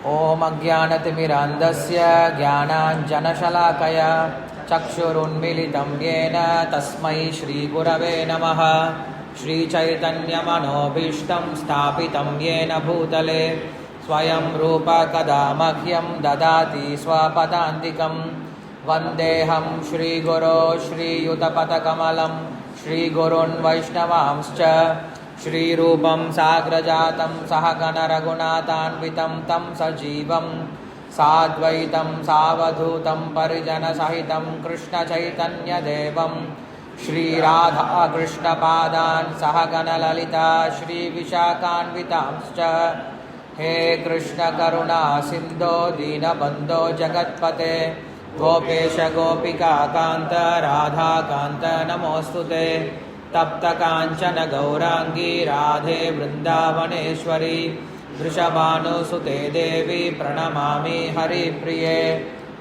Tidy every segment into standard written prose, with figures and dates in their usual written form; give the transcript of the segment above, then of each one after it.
ॐ अज्ञानतिमिरान्धस्य ज्ञानाञ्जनशलाकया चक्षुरुन्मीलितं येन तस्मै श्रीगुरवे नमः। श्रीचैतन्यमनोभीष्टं स्थापितं येन भूतले स्वयं रूप कदा मह्यं ददाति स्वपदान्तिकं। वन्देऽहं श्रीगुरो श्रीयुतपदकमलं श्रीगुरून् वैष्णवांश्च श्रीरूपं साग्रजातं सहगणरघुनाथान्वितं तं सजीवं साद्वैतं सावधूतं परिजनसहितं कृष्णचैतन्यदेवं श्रीराधाकृष्णपादान् सहगणललिता श्रीविशाखान्वितांश्च। हे कृष्णकरुणा सिन्धो दीनबन्धो जगत्पते गोपेश गोपिकान्त राधाकान्त नमोऽस्तुते। तप्तकाञ्चन गौराङ्गी राधे वृन्दावनेश्वरी वृषभानुसुते देवी प्रणमामि हरिप्रिये।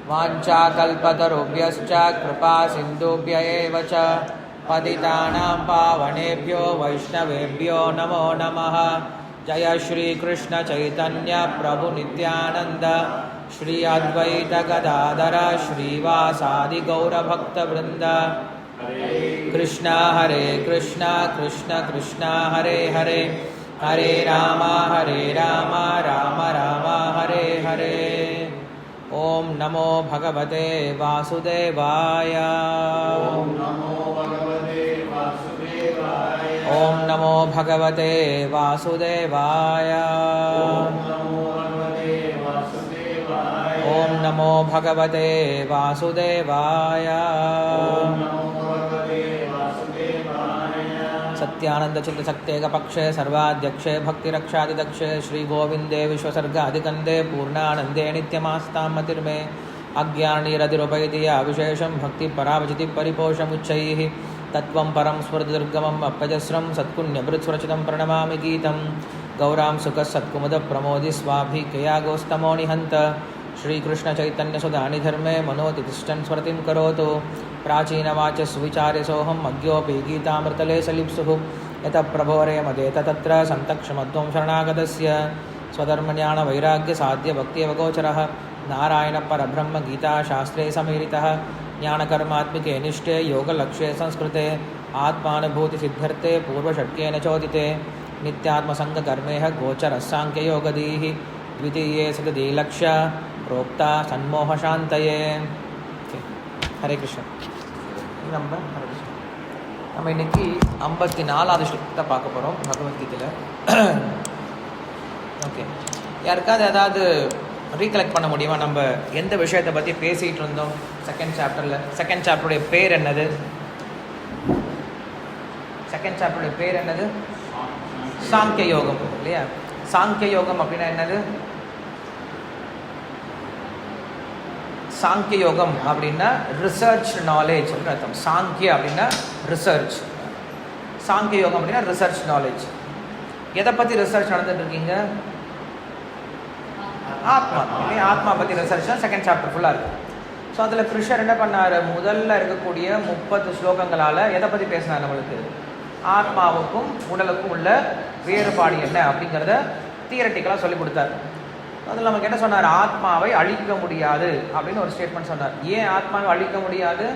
वाञ्छाकल्पतरुभ्यश्च कृपा सिन्धुभ्य एव च पतितानां पावनेभ्यो वैष्णवेभ्यो नमो नमः। जय श्रीकृष्ण चैतन्य प्रभु नित्यानन्द श्री अद्वैत गदाधर श्रीवासादि गौरभक्तवृन्द। कृष्ण हरे कृष्ण कृष्ण कृष्ण हरे हरे हरे राम राम राम हरे हरे। ओम नमो भगवते वासुदेवाय। ओम नमो भगवते वासुदेवाय। ओम नमो भगवते वासुदेवाय। ओम नमो भगवते वासुदेवाय। ओम नमो भगवते वासुदेवाय। सत्यानन्दचित्तशक्तेकपक्षे सर्वाध्यक्षे भक्तिरक्षादिदक्षे श्रीगोविन्दे विश्वसर्गादिकन्दे पूर्णानन्दे नित्यमास्तां मतिर्मे। अज्ञानिरतिरुपैति विशेषं भक्तिपरावचितिपरिपोषमुच्चैः तत्त्वं परं स्फुरदुर्गमम् अप्यजस्रं सत्पुण्यभृत्सुरचितं प्रणमामि गीतं। गौरां सुखसत्कुमुदप्रमोदि स्वाभिकयागोस्तमो निहन्त। श्रीकृष्णचैतन्यसुधानिधर्मे मनोतिष्ठन् स्वरतिं करोतु। प्राचीनवाच सुविचार्य सोऽहम् अज्ञोऽपि गीतामृतले सलिप्सुः। यतः प्रभोरे मदेत तत्र सन्तक्षमत्वं शरणागतस्य। स्वधर्मज्ञानवैराग्यसाध्यभक्त्यवगोचरः नारायणपरब्रह्मगीताशास्त्रे समीरितः। ज्ञानकर्मात्मिके निष्ठे योगलक्ष्ये संस्कृते आत्मानुभूतिसिद्धर्थे पूर्वषट्केन चोदिते। नित्यात्मसङ्गकर्मेह गोचरः साङ्ख्ययोगदीः द्वितीये सतति लक्ष्य प्रोक्ता सन्मोहशान्तये। हरे कृष्ण। நம்ம இன்னைக்கு 54வது ஸ்லோகத்தை பார்க்க போகிறோம் பகவத்கீதையில். ஓகே, யாருக்காவது ஏதாவது ரீகலெக்ட் பண்ண முடியுமா? நம்ம எந்த விஷயத்தை பற்றி பேசிகிட்டு இருந்தோம் செகண்ட் சாப்டரில்? செகண்ட் சாப்டருடைய பேர் என்னது? செகண்ட் சாப்டருடைய பேர் என்னது? சாங்கிய யோகம் இல்லையா? சாங்கிய யோகம் அப்படின்னா என்னது? சாங்கிய யோகம் அப்படின்னா ரிசர்ச் நாலேஜ் அப்படின்னு அர்த்தம். சாங்கிய அப்படின்னா ரிசர்ச், சாங்கிய யோகம் அப்படின்னா ரிசர்ச் நாலேஜ். எதை பற்றி ரிசர்ச் நடந்துட்டு இருக்கீங்க? ஆத்மா இல்லையா? ஆத்மா பற்றி ரிசர்ச் தான் செகண்ட் சாப்டர் ஃபுல்லாக இருக்குது. ஸோ அதில் கிருஷ்ணர் என்ன பண்ணார்? முதல்ல இருக்கக்கூடிய 30 ஸ்லோகங்களால் எதை பற்றி பேசினார்? நம்மளுக்கு ஆத்மாவுக்கும் உடலுக்கும் உள்ள வேறுபாடு என்ன அப்படிங்கிறத தியரட்டிக்கலாக சொல்லி கொடுத்தார். அதில் நமக்கு என்ன சொன்னார்? ஆத்மாவை அழிக்க முடியாது அப்படின்னு ஒரு ஸ்டேட்மெண்ட் சொன்னார். ஏன் ஆத்மாவை அழிக்க முடியாது?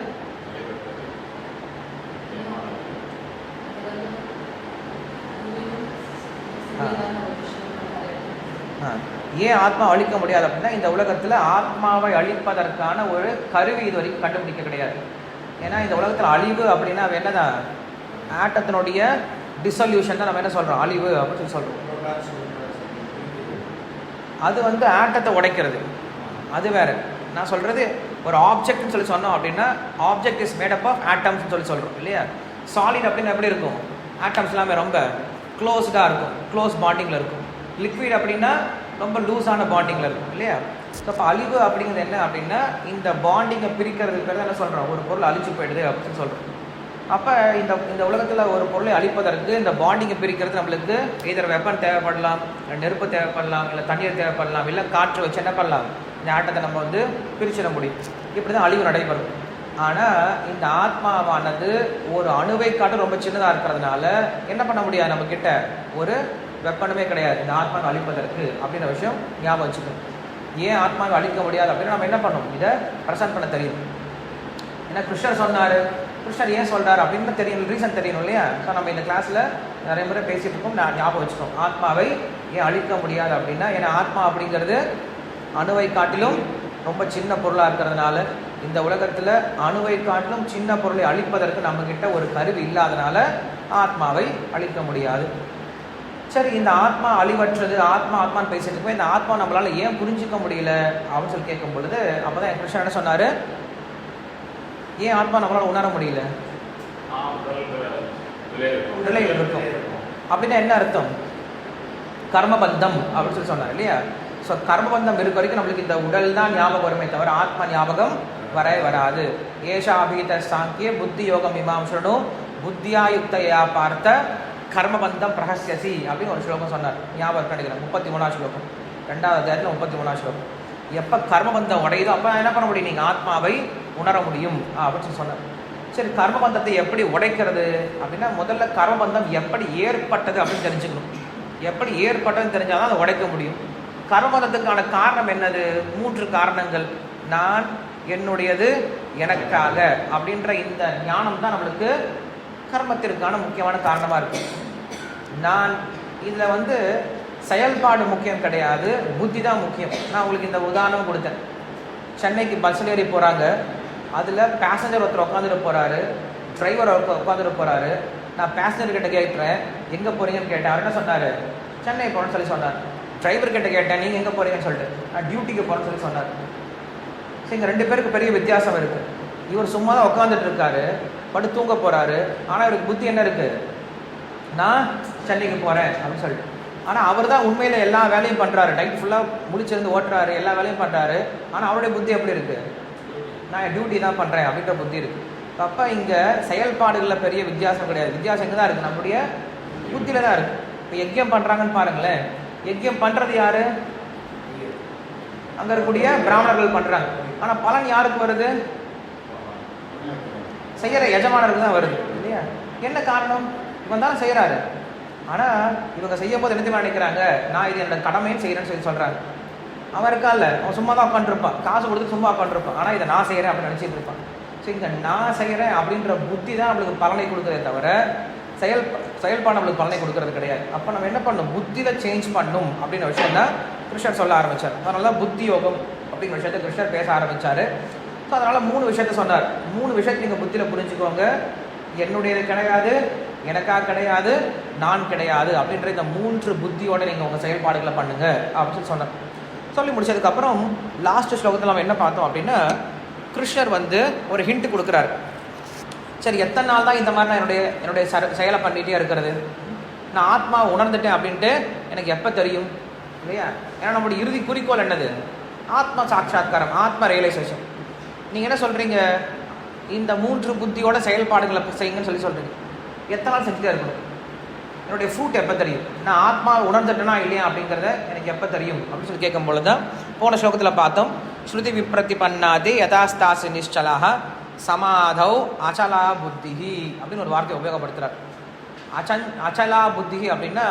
ஏன் ஆத்மா அழிக்க முடியாது அப்படின்னா, இந்த உலகத்தில் ஆத்மாவை அழிப்பதற்கான ஒரு கருவி இது வரைக்கும் கண்டுபிடிக்க கிடையாது. ஏன்னா இந்த உலகத்தில் அழிவு அப்படின்னா என்னதான்? ஆட்டத்தினுடைய டிசல்யூஷன் தான் நம்ம என்ன சொல்கிறோம்? அழிவு அப்படின்னு சொல்கிறோம். அது ஆட்டத்தை உடைக்கிறது, அது வேறு. நான் சொல்கிறது ஒரு ஆப்ஜெக்ட்னு சொல்லி சொன்னோம் அப்படின்னா, object is made up of ஆட்டம்ஸ்னு சொல்கிறோம் இல்லையா? சாலிட் அப்படின்னு எப்படி இருக்கும்? ஆட்டம்ஸ் எல்லாமே ரொம்ப க்ளோஸ்டாக இருக்கும், க்ளோஸ் பாண்டிங்கில் இருக்கும். லிக்விட் அப்படின்னா ரொம்ப லூஸான பாண்டிங்கில் இருக்கும் இல்லையா? ஸோ அப்போ அழிவு அப்படிங்கிறது என்ன அப்படின்னா, இந்த பாண்டிங்கை பிரிக்கிறதுக்கு பேர் தான் என்ன சொல்கிறோம்? ஒரு பொருள் அழிச்சு போயிடுது அப்படின்னு சொல்கிறோம். அப்போ இந்த உலகத்தில் ஒரு பொருளை அழிப்பதற்கு இந்த பாண்டிங்கை பிரிக்கிறது நம்மளுக்கு இதர் வெப்பன் தேவைப்படலாம், இல்லை நெருப்பு தேவைப்படலாம், இல்லை தண்ணீர் தேவைப்படலாம், இல்லை காற்று வச்சு என்ன பண்ணலாம்? இந்த ஆட்டத்தை நம்ம பிரிச்சிட முடியும். இப்படி தான் அழிவு நடைபெறும். ஆனால் இந்த ஆத்மாவானது ஒரு அணுவை காட்ட ரொம்ப சின்னதாக இருக்கிறதுனால என்ன பண்ண முடியாது? நம்மக்கிட்ட ஒரு வெப்பனுமே கிடையாது இந்த ஆத்மாவை அழிப்பதற்கு அப்படின்ற விஷயம் ஞாபகம் வச்சுக்கணும். ஏன் ஆத்மாவை அழிக்க முடியாது அப்படின்னு நம்ம என்ன பண்ணணும், இதை ப்ரெசென்ட் பண்ண தெரியும். ஏன்னா கிருஷ்ணர் சொன்னார், கிருஷ்ணர் ஏன் சொல்கிறார் அப்படின்னு தெரியணும், ரீசன் தெரியணும் இல்லையா. ஸோ நம்ம இந்த கிளாஸில் நிறைய முறை பேசிகிட்டு இருக்கோம், நான் ஞாபகம் வச்சுக்கோம். ஆத்மாவை ஏன் அழிக்க முடியாது அப்படின்னா, ஏன்னா ஆத்மா அப்படிங்கிறது அணுவை காட்டிலும் ரொம்ப சின்ன பொருளாக இருக்கிறதுனால, இந்த உலகத்தில் அணுவை காட்டிலும் சின்ன பொருளை அழிப்பதற்கு நம்மக்கிட்ட ஒரு கருவி இல்லாதனால ஆத்மாவை அழிக்க முடியாது. சரி, இந்த ஆத்மா அழிவற்றது, ஆத்மான்னு பேசிட்டு இருக்கோம், இந்த ஆத்மா நம்மளால ஏன் புரிஞ்சிக்க முடியல அப்படின்னு சொல்லி கேட்கும் பொழுது, அப்போதான் கிருஷ்ணன் என்ன சொன்னார், ஏன் ஆத்மா நம்மளால உணர முடியல, நிலையில் இருக்கும் அப்படின்னா என்ன அர்த்தம், கர்மபந்தம் அப்படின்னு சொல்லி சொன்னார் இல்லையா. ஸோ கர்மபந்தம் இருக்க வரைக்கும் நம்மளுக்கு இந்த உடல் தான் ஞாபகம் வருமே தவிர ஆத்மா ஞாபகம் வராது. ஏஷாபீத சாங்கிய புத்தி யோகம் இமாம்சனும் புத்தியாயுக்தையா பார்த்த கர்மபந்தம் பிரகசியசி அப்படின்னு ஒரு ஸ்லோகம் சொன்னார், ஞாபகம் கிடைக்கிறேன். 33ஆம் ஸ்லோகம், 2வது அத்தியாயத்தில் 33ஆம் ஸ்லோகம். எப்போ கர்மபந்தம் உடையுதோ அப்போ என்ன பண்ண முடியும், நீங்கள் ஆத்மாவை உணர முடியும் அப்படின்னு சொன்னார். சரி, கர்மபந்தத்தை எப்படி உடைக்கிறது அப்படின்னா, முதல்ல கர்மபந்தம் எப்படி ஏற்பட்டது அப்படின்னு தெரிஞ்சுக்கணும். எப்படி ஏற்பட்டதுன்னு தெரிஞ்சால் தான் அதை உடைக்க முடியும். கர்மபந்தத்துக்கான காரணம் என்னது, 3 காரணங்கள். நான், என்னுடையது, எனக்காக அப்படின்ற இந்த ஞானம் தான் நம்மளுக்கு கர்மத்திற்கான முக்கியமான காரணமாக இருக்கு. நான் இதில் செயல்பாடு முக்கியம் கிடையாது, புத்தி தான் முக்கியம். நான் உங்களுக்கு இந்த உதாரணம் கொடுத்தேன். சென்னைக்கு பஸ்ஸில் ஏறி போகிறாங்க, அதில் பேசஞ்சர் ஒருத்தர் உட்காந்துட்டு போகிறாரு, டிரைவர் உட்காந்துட்டு போகிறாரு. நான் பேசஞ்சர்கிட்ட கேட்குறேன் எங்கே போகிறீங்கன்னு கேட்டேன். அவர் என்ன சொன்னார், சென்னை போகிறேன்னு சொல்லி சொன்னார். டிரைவர்கிட்ட கேட்டேன் நீங்கள் எங்கே போகிறீங்கன்னு சொல்லிட்டு, நான் டியூட்டிக்கு போகிறேன்னு சொல்லி சொன்னார். ஸோ இங்கே 2 பேருக்கு பெரிய வித்தியாசம் இருக்குது. இவர் சும்மா தான் உட்காந்துட்டு இருக்காரு, படு தூங்க போகிறாரு. ஆனால் இவருக்கு புத்தி என்ன இருக்குது, நான் சென்னைக்கு போகிறேன் அப்படின்னு சொல்லிட்டு. ஆனால் அவர் தான் உண்மையில் எல்லா வேலையும் பண்ணுறாரு, நைட் ஃபுல்லாக முடிச்சிருந்து ஓட்டுறாரு, எல்லா வேலையும் பண்ணுறாரு. ஆனால் அவருடைய புத்தி எப்படி இருக்குது, நான் டியூட்டி தான் பண்ணுறேன் அப்படின்ற புத்தி இருக்குது. அப்போ இங்கே செயல்பாடுகளில் பெரிய வித்தியாசம் கிடையாது, வித்தியாசம் எங்கே தான் இருக்குது, நம்முடைய புத்தியில் தான் இருக்குது. இப்போ யஜ்யம் பண்ணுறாங்கன்னு பாருங்களேன், யஜ்யம் பண்ணுறது யார், அங்கே இருக்கக்கூடிய பிராமணர்கள் பண்ணுறாங்க. ஆனால் பலன் யாருக்கு வருது, செய்கிற எஜமானருக்கு தான் வருது இல்லையா. என்ன காரணம், இவன் தானே செய்கிறாரு. ஆனால் இவங்க செய்யும் போது என்ன நினைக்கிறாங்க, நான் இது என்னோட கடமையும் செய்கிறேன்னு சொல்லி சொல்கிறாங்க. அவன் இருக்கா இல்லை, அவன் சும்மா தான் உட்காந்துருப்பான், காசு கொடுத்து சும்மா உட்காந்துருப்பான். ஆனால் இதை நான் செய்கிறேன் அப்படின்னு நினச்சிட்டு இருப்பான். ஸோ இங்கே நான் செய்கிறேன் அப்படின்ற புத்தி தான் நம்மளுக்கு பலனை கொடுக்குறதே தவிர செயல்பாடு நம்மளுக்கு பலனை கொடுக்கறது கிடையாது. அப்போ நம்ம என்ன பண்ணணும், புத்தியில் சேஞ்ச் பண்ணணும் அப்படின்ற விஷயம் தான் கிருஷ்ணர் சொல்ல ஆரம்பித்தார். அதனால தான் புத்தி யோகம் அப்படிங்கிற விஷயத்தை கிருஷ்ணர் பேச ஆரம்பித்தார். ஸோ அதனால் 3 விஷயத்த சொன்னார். 3 விஷயத்தை நீங்கள் புத்தியில் புரிஞ்சுக்கோங்க. என்னுடையது கிடையாது, எனக்காக கிடையாது, நான் கிடையாது அப்படின்ற இந்த 3 புத்தியோட நீங்கள் உங்கள் செயல்பாடுகளை பண்ணுங்க அப்படின்னு சொன்னார். சொல்லி முடிச்சதுக்கப்புறம் லாஸ்ட் ஸ்லோகத்தில் நம்ம என்ன பார்த்தோம் அப்படின்னா, கிருஷ்ணர் ஒரு ஹிண்ட் கொடுக்குறாரு. சரி, எத்தனை நாள் தான் இந்த மாதிரி நான் என்னுடைய செயலை பண்ணிகிட்டே இருக்கிறது, நான் ஆத்மா உணர்ந்துட்டேன் அப்படின்ட்டு எனக்கு எப்போ தெரியும் இல்லையா. ஏன்னா நம்மளுடைய இறுதி குறிக்கோள் என்னது, ஆத்மா சாட்சாத்காரம், ஆத்மா ரியலைசேஷன். நீங்கள் என்ன சொல்கிறீங்க, இந்த 3 புத்தியோட செயல்பாடுகளை செய்யுங்கன்னு சொல்லி சொல்கிறீங்க. எத்தனை நாள் செஞ்சுட்டே இருக்கணும், என்னுடைய ஃப்ரூட் எப்போ தெரியும், நான் ஆத்மா உணர்ந்துட்டேனா இல்லையா அப்படிங்கிறத எனக்கு எப்போ தெரியும் அப்படின்னு சொல்லி கேட்கும் பொழுது தான் போன ஸ்லோகத்தில் பார்த்தோம். ஸ்ருதி விப்ரத்தி பண்ணாதே யதாஸ்தாசி நிஷ்சலாக சமாதௌ அச்சலா புத்திஹி அப்படின்னு ஒரு வார்த்தையை உபயோகப்படுத்துகிறார். அச்சலா புத்திஹி அப்படின்னா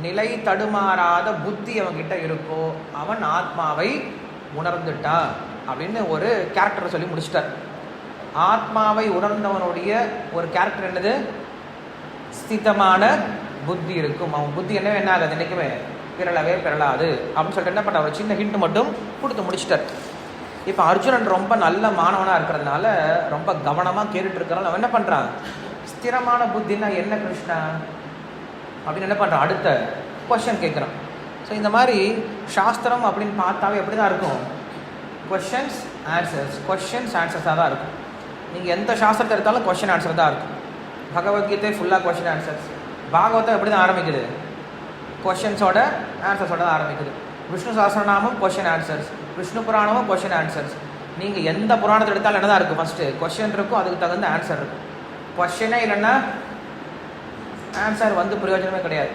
நிலை தடுமாறாத புத்தி அவன்கிட்ட இருக்கோ அவன் ஆத்மாவை உணர்ந்துட்டான் அப்படின்னு ஒரு கேரக்டரை சொல்லி முடிச்சிட்டார். ஆத்மாவை உணர்ந்தவனுடைய ஒரு கேரக்டர் என்னது, ஸ்திதமான புத்தி இருக்கும். அவன் புத்தி என்ன ஆகாது, என்றைக்குமே பிறளாது அப்படின்னு சொல்லிட்டு என்ன பண்ண ஒரு சின்ன ஹிண்ட் மட்டும் கொடுத்து முடிச்சிட்டார். இப்போ அர்ஜுனன் ரொம்ப நல்ல மாணவனாக இருக்கிறதுனால ரொம்ப கவனமாக கேட்டுட்டு இருக்கிறான். அவன் என்ன பண்ணுறான், ஸ்திரமான புத்தின்னா என்ன கிருஷ்ணா அப்படின்னு என்ன பண்ணுறான், அடுத்த கொஸ்டின் கேட்குறான். ஸோ இந்த மாதிரி சாஸ்திரம் அப்படின்னு பார்த்தாவே எப்படி தான் இருக்கும், கொஸ்டின்ஸ் ஆன்சர்ஸாக தான் இருக்கும். நீங்கள் எந்த சாஸ்திரத்தை எடுத்தாலும் கொஸ்டின் ஆன்சர் தான் இருக்கும். பகவத்கீதை ஃபுல்லாக கொஸ்டின் ஆன்சர்ஸ். பாகவதம் எப்படி தான் ஆரம்பிக்குது, கொஸ்டின்ஸோட ஆன்சர்ஸோட தான் ஆரம்பிக்குது. விஷ்ணு சஹஸ்ரநாமம் கொஸ்டின் ஆன்சர்ஸ், விஷ்ணு புராணமும் கொஸ்டின் ஆன்சர்ஸ். நீங்கள் எந்த புராணத்தை எடுத்தாலும் என்ன தான் இருக்கும், ஃபஸ்ட்டு கொஸ்டின் இருக்கும், அதுக்கு தகுந்த ஆன்சர் இருக்கும். கொஸ்டினே இல்லைன்னா ஆன்சர் பிரயோஜனமே கிடையாது.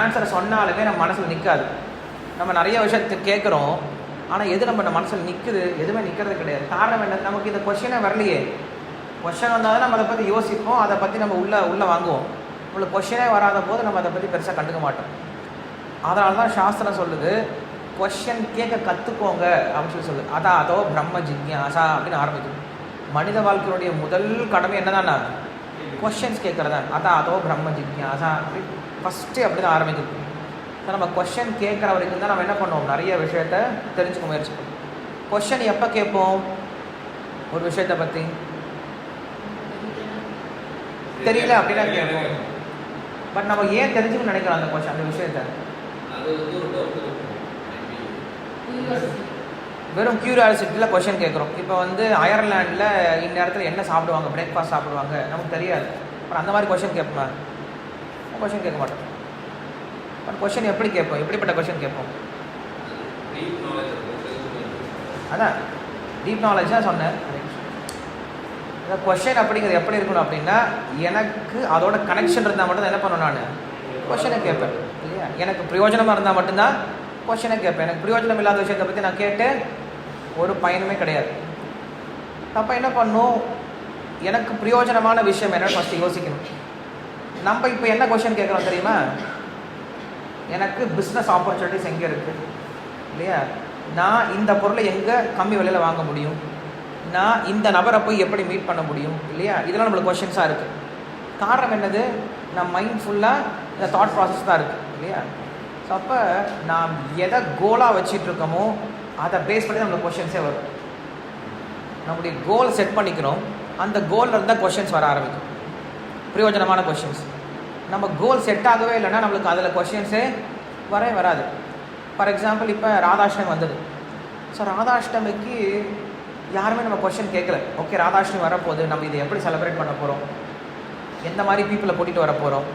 ஆன்சர் சொன்னாலுமே நம்ம மனசில் நிற்காது. நம்ம நிறைய விஷயத்தை கேட்குறோம், ஆனால் எது நம்ம மனசில் நிற்குது, எதுவுமே நிற்கிறது கிடையாது. காரணம் என்ன, நமக்கு இந்த கொஸ்டினே வரலையே. கொஸ்டின் வந்தால் தான் நம்ம அதை பற்றி யோசிப்போம், அதை பற்றி நம்ம உள்ளே வாங்குவோம். நம்மளுக்கு கொஸ்டினே வராத போது நம்ம அதை பற்றி பெருசாக கண்டுக்க மாட்டோம். அதனால தான் சாஸ்திரம் சொல்லுது, கொஷின் கேட்க கற்றுக்கோங்க அப்படின்னு சொல்லி சொல்லுது. அதோ பிரம்ம ஜிக்யாசா அப்படின்னு ஆரம்பிக்கும். மனித வாழ்க்கையுடைய முதல் கடமை என்னதான்னா கொஷின்ஸ் கேட்குறதா. அதோ பிரம்ம ஜிக்யாசா அப்படி ஃபஸ்ட்டு அப்படி தான் ஆரம்பிக்குது. ஸோ நம்ம கொஷின் கேட்குற வரைக்கும் தான் நம்ம என்ன பண்ணுவோம், நிறைய விஷயத்த தெரிஞ்சுக்க முயற்சி பண்ணுவோம். கொஷின் எப்போ கேட்போம், ஒரு விஷயத்தை பற்றி தெரியல அப்படின்னா கேட்போம். பட் நம்ம ஏன் தெரிஞ்சுக்கணும்னு நினைக்கிறோம் அந்த கொஷின், அந்த விஷயத்த வெறும் க்யூரியாசிட்டியில் கொஷின் கேட்குறோம். இப்போ வந்து அயர்லாண்டில் இந்நேரத்தில் என்ன சாப்பிடுவாங்க, பிரேக்ஃபாஸ்ட் சாப்பிடுவாங்க, நமக்கு தெரியாது. அப்புறம் அந்த மாதிரி கொஷின் கேட்போம், கொஷின் கேட்க மாட்டோம். பட் கொஷின் எப்படி கேட்போம், எப்படிப்பட்ட கொஷின் கேட்போம்? அதான் டீப் நாலேஜ் தான் சொன்னேன். இந்த கொஷின் அப்படிங்கிறது எப்படி இருக்கணும் அப்படின்னா, எனக்கு அதோட கனெக்ஷன் இருந்தால் மட்டும் தான் என்ன பண்ணுவேன், நான் கொஷினை கேட்பேன் இல்லையா. எனக்கு பிரயோஜனமாக இருந்தால் மட்டும்தான் கொஷினை கேட்பேன். எனக்கு பிரயோஜனம் இல்லாத விஷயத்தை பற்றி நான் கேட்டு ஒரு பயனுமே கிடையாது. அப்போ என்ன பண்ணும், எனக்கு பிரயோஜனமான விஷயம் என்னன்னு ஃபஸ்ட்டு யோசிக்கணும். நம்ம இப்போ என்ன கொஷின் கேட்குறோம் தெரியுமா, எனக்கு பிஸ்னஸ் ஆப்பர்ச்சுனிட்டிஸ் எங்கே இருக்குது இல்லையா, நான் இந்த பொருளை எங்கே கம்மி விலையில் வாங்க முடியும், நான் இந்த நபரை போய் எப்படி மீட் பண்ண முடியும் இல்லையா. இதெல்லாம் நம்மளுக்கு கொஷின்ஸாக இருக்குது. காரணம் என்னது, நம்ம மைண்ட் ஃபுல்லாக இந்த தாட் ப்ராசஸ் தான் இருக்குது இல்லையா. ஸோ அப்போ நாம் எதை கோலாக வச்சிட்ருக்கோமோ அதை பேஸ் பண்ணி நம்மளுக்கு கொஷின்ஸே வரும். நம்முடைய கோல் செட் பண்ணிக்கிறோம், அந்த கோலில் இருந்தால் கொஷின்ஸ் வர ஆரம்பிக்கும், பிரயோஜனமான கொஷின்ஸ். நம்ம கோல் செட் ஆகவே இல்லைன்னா நம்மளுக்கு அதில் கொஷின்ஸே வரவே வராது. ஃபார் எக்ஸாம்பிள் இப்போ ராதாஷ்டமி வந்தது. ஸோ ராதாஷ்டமிக்கு யாருமே நம்ம கொஷின் கேட்கல. ஓகே ராதாஷ்டமி வரப்போகுது, நம்ம இதை எப்படி செலிப்ரேட் பண்ண போகிறோம், எந்த மாதிரி பீப்புளை கூட்டிகிட்டு வர போகிறோம்,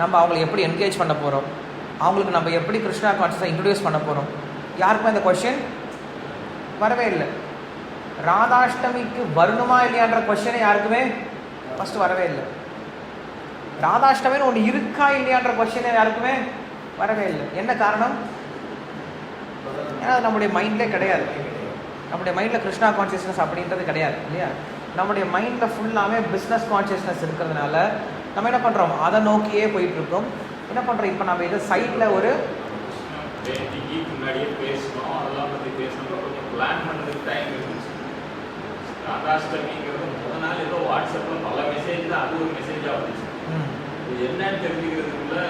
நம்ம அவங்களை எப்படி என்கேஜ் பண்ண போகிறோம், அவங்களுக்கு நம்ம எப்படி கிருஷ்ணா கான்ஷியஸாக இன்ட்ரடியூஸ் பண்ண போகிறோம், யாருக்குமே இந்த கொஷின் வரவே இல்லை. ராதாஷ்டமிக்கு வரணுமா இல்லையான்ற கொஷினை யாருக்குமே ஃபஸ்ட்டு வரவே இல்லை. ராதாஷ்டமின்னு ஒன்று இருக்கா இல்லையான்ற கொஷினை யாருக்குமே வரவே இல்லை. என்ன காரணம், ஏன்னா அது நம்முடைய மைண்ட்லே கிடையாது. நம்முடைய மைண்டில் கிருஷ்ணா கான்ஷியஸ்னஸ் அப்படின்றது கிடையாது இல்லையா. நம்முடைய மைண்டில் ஃபுல்லாமே பிஸ்னஸ் கான்ஷியஸ்னஸ் இருக்கிறதுனால நம்ம என்ன பண்ணுறோம், அதை நோக்கியே போயிட்டுருக்கோம். என்ன பண்ணுறோம், இப்போ நம்ம இதை சைட்டில் ஒரு முன்னாடியே பேசணும், அதெல்லாம் பற்றி பேசணும், கொஞ்சம் பிளான் பண்ணுறதுக்கு டைம் இருந்துச்சு. ராதாஷ்டமிங்கிறது முதல் நாள் ஏதோ வாட்ஸ்அப்பில் பல மெசேஜ் தான், அது ஒரு மெசேஜாக வந்துச்சு. இது என்னன்னு தெரிஞ்சுக்கிறதுக்குள்ள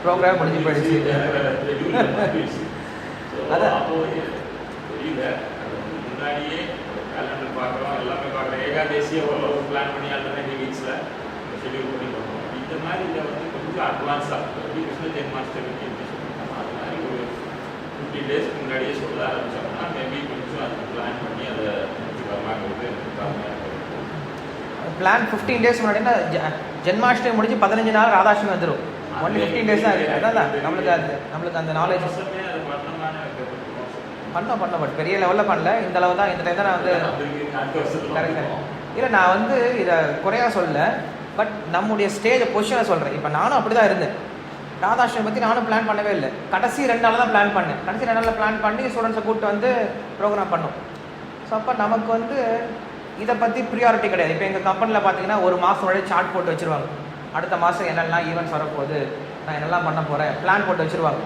ப்ரோக்ராம் முடிஞ்சு போயிடுச்சு. அதான் அப்போ தெரியல, அது வந்து முன்னாடியே கேலண்டர் பார்க்குறோம், எல்லாமே பார்க்குறோம். ஏகாதேசியை ஓரளவு பிளான் பண்ணி ஆல்டர்னேட்டிவ் வீக்ஸில் ஷெடியூல் பண்ணி போகிறோம். இந்த மாதிரி இதை வந்து கொஞ்சம் அட்வான்ஸாக எப்படி கிருஷ்ண ஜென்மாஷ்டமிக்கு எப்படி சொல்லியிருக்காங்க அது மாதிரி ஒரு 50 டேஸ்க்கு முன்னாடியே சொல்ல ஆரம்பித்தோம்னா மேபி கொஞ்சம் அதுக்கு பிளான் பண்ணி அதை வரமாங்கிறது பிளான் 15 டேஸ் முன்னாடினா ஜென்மாஷ்டமி முடிஞ்சு 15 நாள் ராதாஷ்டமி வந்துடும். ஒன்லி 15 டேஸ் தான் இருக்குது. அதான் நம்மளுக்கு அந்த நாலேஜ் பண்ணோம். பட் பெரிய லெவலில் பண்ணல, இந்த அளவு தான், இந்த டைம் தான் நான் வந்து கரெக்ட். இல்லை நான் வந்து இதை குறையாக சொல்லலை, பட் நம்முடைய ஸ்டேஜ் பொசிஷனை சொல்கிறேன். இப்போ நானும் அப்படி தான் இருந்தேன். ராதாஷ்டமி பற்றி நானும் பிளான் பண்ணவே இல்லை. கடைசி 2 நாள் தான் பிளான் பண்ணேன். கடைசி 2 நாளில் பிளான் பண்ணி ஸ்டூடெண்ட்ஸை கூப்பிட்டு வந்து ப்ரோக்ராம் பண்ணோம். ஸோ அப்போ நமக்கு வந்து இதை பற்றி ப்ரியாரிட்டி கிடையாது. இப்போ எங்கள் கம்பெனியில் பார்த்தீங்கன்னா ஒரு மாதம் முன்னாடி சார்ட் போட்டு வச்சுருவாங்க. அடுத்த மாதம் என்னெல்லாம் ஈவெண்ட்ஸ் வரப்போகுது, நான் என்னெல்லாம் பண்ண போகிறேன், பிளான் போட்டு வச்சுருவாங்க.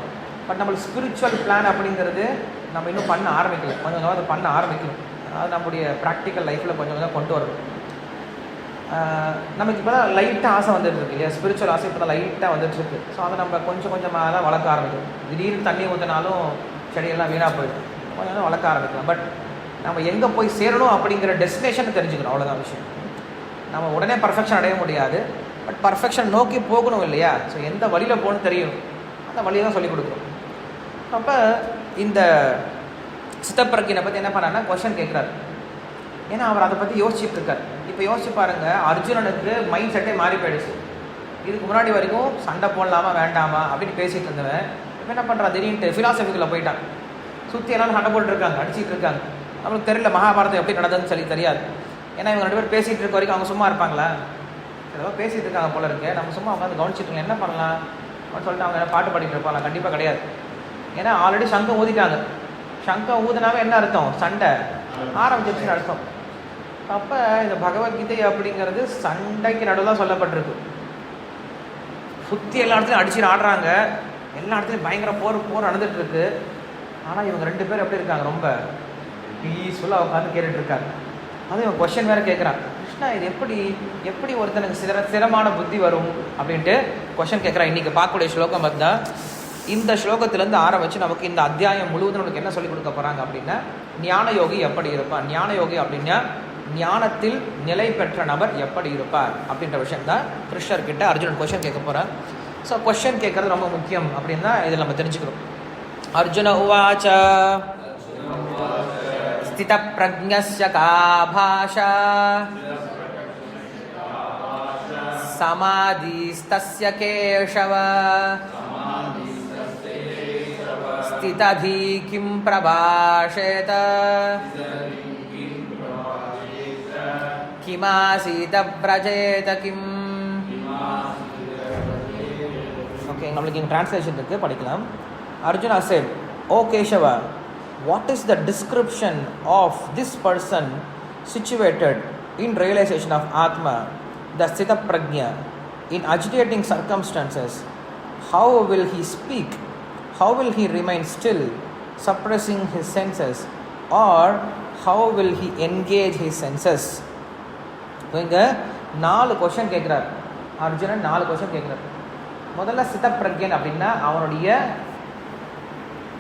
பட் நம்மளுக்கு ஸ்பிரிச்சுவல் பிளான் அப்படிங்கிறது நம்ம இன்னும் பண்ண ஆரம்பிக்கல. கொஞ்சம் கொஞ்சமாக அதை பண்ண ஆரம்பிக்கணும். அதாவது நம்முடைய ப்ராக்டிக்கல் லைஃப்பில் கொஞ்சம் கொஞ்சம் கொண்டு வரணும். நமக்கு இப்போ தான் லைட்டாக ஆசை வந்துட்டுருக்கு இல்லையா, ஸ்பிரிச்சுவல் ஆசை இப்போ தான் லைட்டாக வந்துட்டுருக்கு. ஸோ அதை நம்ம கொஞ்சம் கொஞ்சமாக தான் வளர்க்க ஆரம்பிக்கணும். திடீர்னு தண்ணி ஊற்றினாலும் செடியெல்லாம் வீணாக போயிடும். கொஞ்சம் கொஞ்சம் வளர்க்க ஆரம்பிக்கலாம். பட் நம்ம எங்கே போய் சேரணும் அப்படிங்கிற டெஸ்டினேஷனை தெரிஞ்சுக்கணும், அவ்வளோதான் விஷயம். நம்ம உடனே பர்ஃபெக்ஷன் அடைய முடியாது, பட் பர்ஃபெக்ஷன் நோக்கி போகணும் இல்லையா. ஸோ எந்த வழியில் போகணும்னு தெரியும், அந்த வழியை தான் சொல்லிக் கொடுக்குறோம். அப்போ இந்த சித்தப்பிரக்கினை பற்றி என்ன பண்ணாருன்னா கொஷின் கேட்குறாரு. ஏன்னா அவர் அதை பற்றி யோசிச்சுட்டு இருக்கார். இப்போ யோசிச்சு பாருங்கள், அர்ஜுனனுக்கு மைண்ட் செட்டே மாறி போயிடுச்சு. இதுக்கு முன்னாடி வரைக்கும் சண்டை போடலாமா வேண்டாமா அப்படின்னு பேசிகிட்டு இருந்தவன் இப்போ என்ன பண்ணுறான், திடீர்னு ஃபிலாசபிக்குள்ளே போயிட்டான். சுற்றி எல்லாரும் சண்டை போட்டுருக்காங்க, அடிச்சிட்டு இருக்காங்க. நம்மளுக்கு தெரியல மகாபாரதம் எப்படி நடந்ததுன்னு சொல்லி தெரியாது. ஏன்னா இவங்க 2 பேர் பேசிகிட்டு இருக்க வரைக்கும் அவங்க சும்மா இருப்பாங்களா, ஏதோ பேசிகிட்டு இருக்காங்க போல இருக்கு, நம்ம சும்மா உட்காந்து கவனிச்சுட்டு இருக்கோம், என்ன பண்ணலாம் அப்படின்னு சொல்லிட்டு அவங்க பாட்டு பாடிட்டு இருப்பாங்களா, கண்டிப்பாக கிடையாது. ஏன்னா ஆல்ரெடி சங்கம் ஊதிட்டாங்க. சங்கம் ஊதினாவே என்ன அர்த்தம், சண்டை ஆரம்பிச்சிருச்சுன்னு அர்த்தம். அப்போ இந்த பகவத்கீதை அப்படிங்கிறது சண்டைக்கு நடுவில் தான் சொல்லப்பட்டிருக்கு. சுற்றி எல்லா இடத்துலையும் அடிச்சுட்டு ஆடுறாங்க, எல்லா இடத்துலையும் பயங்கர போர் நடந்துகிட்ருக்கு. ஆனால் இவங்க 2 பேர் எப்படி இருக்காங்க, ரொம்ப பீஸ்ஃபுல்லாக உட்காந்து கேட்டுட்டு இருக்காங்க. அது இவன் கொஸ்டின் வேறு கேட்குறான், கிருஷ்ணா இது எப்படி ஒருத்தனுக்கு ஸ்திரமான புத்தி வரும் அப்படின்ட்டு கொஸ்டின் கேட்குறான். இன்றைக்கி பார்க்கக்கூடிய ஸ்லோகம் பார்த்தா இந்த ஸ்லோகத்திலேருந்து ஆரம்பித்து நமக்கு இந்த அத்தியாயம் முழுவதும் நமக்கு என்ன சொல்லிக் கொடுக்க போகிறாங்க அப்படின்னா, ஞான யோகி எப்படி இருப்பான், ஞான யோகி அப்படின்னா ஞானத்தில் நிலை பெற்ற நபர் எப்படி இருப்பார் அப்படின்ற விஷயம் தான் கிருஷ்ணர்கிட்ட அர்ஜுனன் கொஸ்டின் கேட்க போகிறார். ஸோ கொஸ்டின் கேட்குறது ரொம்ப முக்கியம் அப்படின்னு தான் இதில் நம்ம தெரிஞ்சுக்கிறோம். அர்ஜுன உவாச்ச ஸ்தித பிரஜ்ஞஸ்ய கா பாஷா சமாதிஸ்தஸ்ய கேஷவ ஸ்திததி கிம் பிரபாஷேத கிமாசீத வ்ரஜேத கிம். ஓகே, நம்மளுக்கு இங்கே டிரான்ஸ்லேஷன் இருக்குது, படிக்கலாம். Arjuna said, "O Keshava, what is the description of this person situated in realization of Atma, the Sthita Prajna, in agitating circumstances? How will he speak? How will he remain still, suppressing his senses? Or how will he engage his senses?" இங்கே 4 question கேட்குறார் Arjunan. 4 question கேட்குறார். முதல்ல ஸ்தித பிரக்ஞன் அப்படின்னா அவனுடைய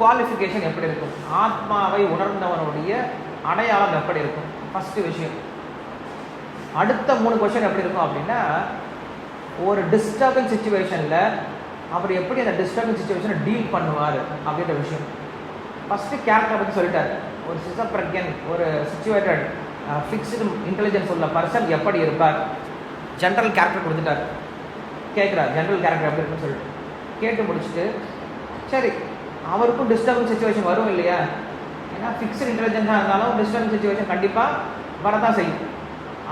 qualification எப்படி இருக்கும், ஆத்மாவை உணர்ந்தவனுடைய அடையாளம் எப்படி இருக்கும், ஃபஸ்ட்டு விஷயம். அடுத்த 3 கொஸ்டின் எப்படி இருக்கும் அப்படின்னா, ஒரு டிஸ்டர்பன்ஸ் சுச்சுவேஷனில் அவர் எப்படி அந்த டிஸ்டர்பன்ஸ் சுச்சுவேஷனை டீல் பண்ணுவார் அப்படின்ற விஷயம். ஃபஸ்ட்டு கேரக்டரை பற்றி சொல்லிட்டார். ஒரு சிசப்பிரக்யன், ஒரு சிச்சுவேட்டட் ஃபிக்ஸ்டு இன்டெலிஜென்ஸ் உள்ள பர்சன் எப்படி இருப்பார், ஜென்ரல் கேரக்டர் கொடுத்துட்டார். கேட்குறார் ஜென்ரல் கேரக்டர் எப்படி இருக்குன்னு சொல்லிட்டு கேட்டு முடிச்சுட்டு, சரி அவருக்கும் டிஸ்டர்பன்ஸ் சுச்சுவேஷன் வரும் இல்லையா, ஏன்னா ஃபிக்ஸ்டு இன்டெலிஜென்ஸாக இருந்தாலும் டிஸ்டர்பன்ஸ் சுச்சுவேஷன் கண்டிப்பாக வரதான் செய்யும்.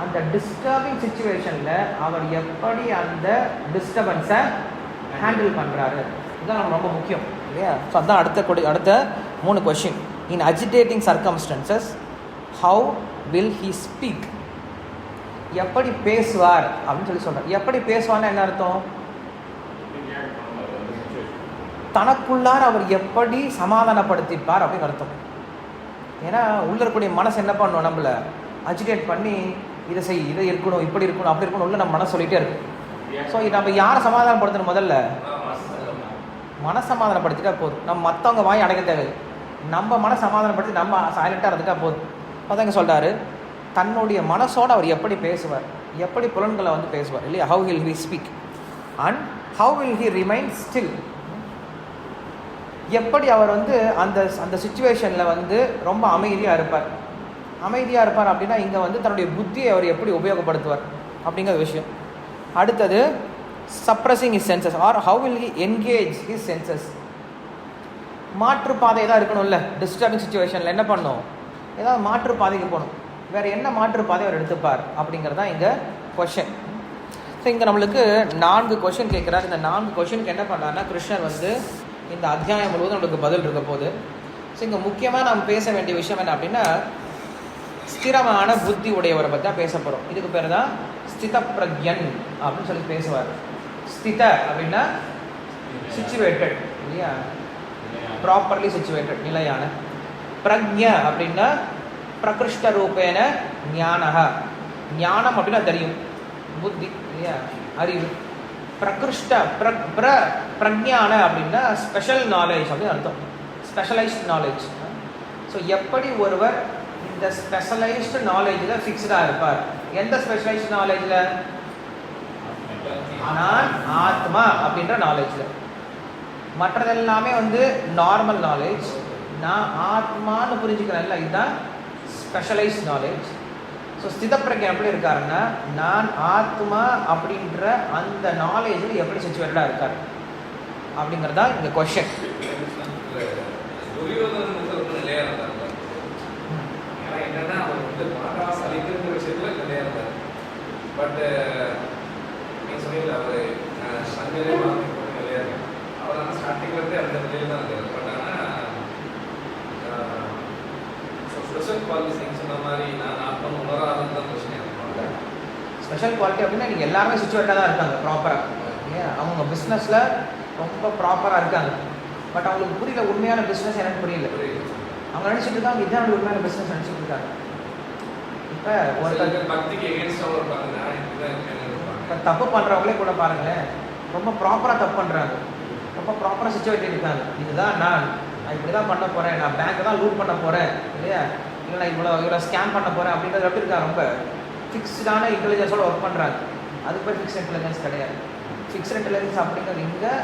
அந்த டிஸ்டர்பிங் சுச்சுவேஷனில் அவர் எப்படி அந்த டிஸ்டர்பன்ஸை ஹேண்டில் பண்ணுறாரு, இதுதான் நம்ம ரொம்ப முக்கியம் இல்லையா. ஸோ அதுதான் அடுத்த 3 question. In அஜிடேட்டிங் circumstances how will he speak, எப்படி பேசுவார் அப்படின்னு சொல்லி சொல்கிறார். எப்படி பேசுவார்னா என்ன அர்த்தம், தனக்குள்ளார அவர் எப்படி சமாதானப்படுத்திப்பார் அப்படின்னு அர்த்தம். ஏன்னா உள்ள இருக்கக்கூடிய மனசு என்ன பண்ணும், நம்மள அஜிடேட் பண்ணி இதை செய், இதை இருக்கணும், இப்படி இருக்கணும், அப்படி இருக்கணும் உள்ள நம்ம மனசு சொல்லிகிட்டே இருக்கும். ஸோ நம்ம யாரை சமாதானப்படுத்தணும், முதல்ல மனசமாதானப்படுத்திட்டா போதும். நம்ம மற்றவங்க வாய் அடைக்க தேவை, நம்ம மன சமாதானப்படுத்தி நம்ம சைலண்ட்டாக இருந்துட்டா போதும். அதான் இங்கே சொல்கிறாரு, தன்னுடைய மனசோடு அவர் எப்படி பேசுவார், எப்படி புலன்களை வந்து பேசுவார் இல்லையா. How will he speak and how will he remain still, எப்படி அவர் வந்து அந்த சுச்சுவேஷனில் வந்து ரொம்ப அமைதியாக இருப்பார் அப்படின்னா இங்கே வந்து தன்னுடைய புத்தியை அவர் எப்படி உபயோகப்படுத்துவார் அப்படிங்கிற விஷயம். அடுத்தது suppressing his senses or how will he engage his senses. மாற்றுப்பாதை தான் இருக்கணும்ல, டிஸ்டர்பிங் சுச்சுவேஷனில் என்ன பண்ணும், ஏதாவது மாற்றுப்பாதைக்கு போகணும், வேறு என்ன மாற்றுப்பாதை அவர் எடுத்துப்பார் அப்படிங்கிறது தான் இங்கே கொஷின். ஸோ இங்கே நம்மளுக்கு 4 கொஷின் கேட்குறாரு. இந்த 4 கொஷினுக்கு என்ன பண்ணார்னா கிருஷ்ணர் வந்து இந்த அத்தியாயம் முழுவதும் நம்மளுக்கு பதில் இருக்க போகுது. ஸோ இங்கே முக்கியமாக நம்ம பேச வேண்டிய விஷயம் என்ன அப்படின்னா, ஸ்திரமான புத்தி உடையவரை பற்றி தான் பேச போகிறோம். இதுக்கு பேர் தான் ஸ்தித பிரக்யன் அப்படின்னு சொல்லி பேசுவார். ஸ்தித அப்படின்னா சிச்சுவேட்டட் இல்லையா, ப்ராப்பர்லி சிச்சுவேட்டட், நிலையான. பிரக்ஞ அப்படின்னா பிரகிருஷ்ட ரூபேன ஞானஹ, ஞானம் அப்படின்னா தெரியும், புத்தி இல்லையா, அறிவு. பிரகிருஷ்ட பிரக்ஞான அப்படின்னா ஸ்பெஷல் நாலேஜ் அப்படின்னு அர்த்தம், ஸ்பெஷலைஸ்ட் நாலேஜ். ஸோ எப்படி ஒருவர் இந்த ஸ்பெஷலைஸ்டு நாலேஜில் ஃபிக்ஸ்டாக இருப்பார். எந்த ஸ்பெஷலைஸ்டு நாலேஜில், நான் ஆத்மா அப்படின்ற நாலேஜில். மற்றதெல்லாமே வந்து நார்மல் நாலேஜ், நான் ஆத்மான்னு புரிஞ்சுக்கிறேன்ல, இதுதான் ஸ்பெஷலைஸ்ட் நாலேஜ். ஸோ ஸ்தித பிரக்ஞன் எப்படி இருக்காருன்னா, நான் ஆத்மா அப்படின்ற அந்த நாலேஜில் எப்படி சிச்சுவேட்டடாக இருக்கார் அப்படிங்கிறது தான் இந்த கொஷின். என்னன்னா அவர் வந்து மாதாஸ் அளிக்கிற விஷயத்துல நிலையா இருந்தார். பட் நீங்க சொன்னீங்கல்ல, அவர் சங்கரே நிலையா இருக்கார். அவர் ஆனால் ஸ்டார்டிங்ல இருந்தே அந்த நிலையில தான் இருக்கார். பட் ஆனால் ஸ்பெஷல் குவாலிட்டி நீங்கள் சொன்ன மாதிரி நான் ஆத்மா உணராதுன்னு தான் பிரச்சனை. ஸ்பெஷல் குவாலிட்டி அப்படின்னா நீங்கள் எல்லாருமே சிச்சுவேட்டாக தான் இருக்காங்க ப்ராப்பராக இல்லையா, அவங்க பிஸ்னஸில் ரொம்ப ப்ராப்பராக இருக்காங்க. பட் அவங்களுக்கு புரியல உண்மையான பிஸ்னஸ் எனக்கு புரியல. அவங்க நினச்சிட்டு இருக்காங்க இதுதான் உண்மையான பிஸ்னஸ் நினச்சிட்டு இருக்காங்க. இப்போ ஒருத்தர் பக்திக்கு எகென்ஸ்டாக இருப்பாங்க. இப்போ தப்பு பண்ணுறவங்களே கூட பாருங்களேன், ரொம்ப ப்ராப்பராக தப்பு பண்ணுறாங்க, ரொம்ப ப்ராப்பராக சிச்சுவேட்டட் இருக்காங்க. இதுதான் நான் இப்படி தான் பண்ண போகிறேன், நான் பேங்க்கை தான் லூட் பண்ண போகிறேன் இல்லையா, இல்லை நான் இவ்வளோ ஸ்கேம் பண்ண போகிறேன் அப்படின்றது எப்படி இருக்காங்க, ரொம்ப ஃபிக்ஸ்டான இன்டெலிஜென்ஸோடு ஒர்க் பண்ணுறாங்க. அது பேர் ஃபிக்ஸ்ட் இன்டெலிஜென்ஸ் கிடையாது. ஃபிக்ஸ்ட் இன்டெலிஜென்ஸ் அப்படிங்கிறது இங்கே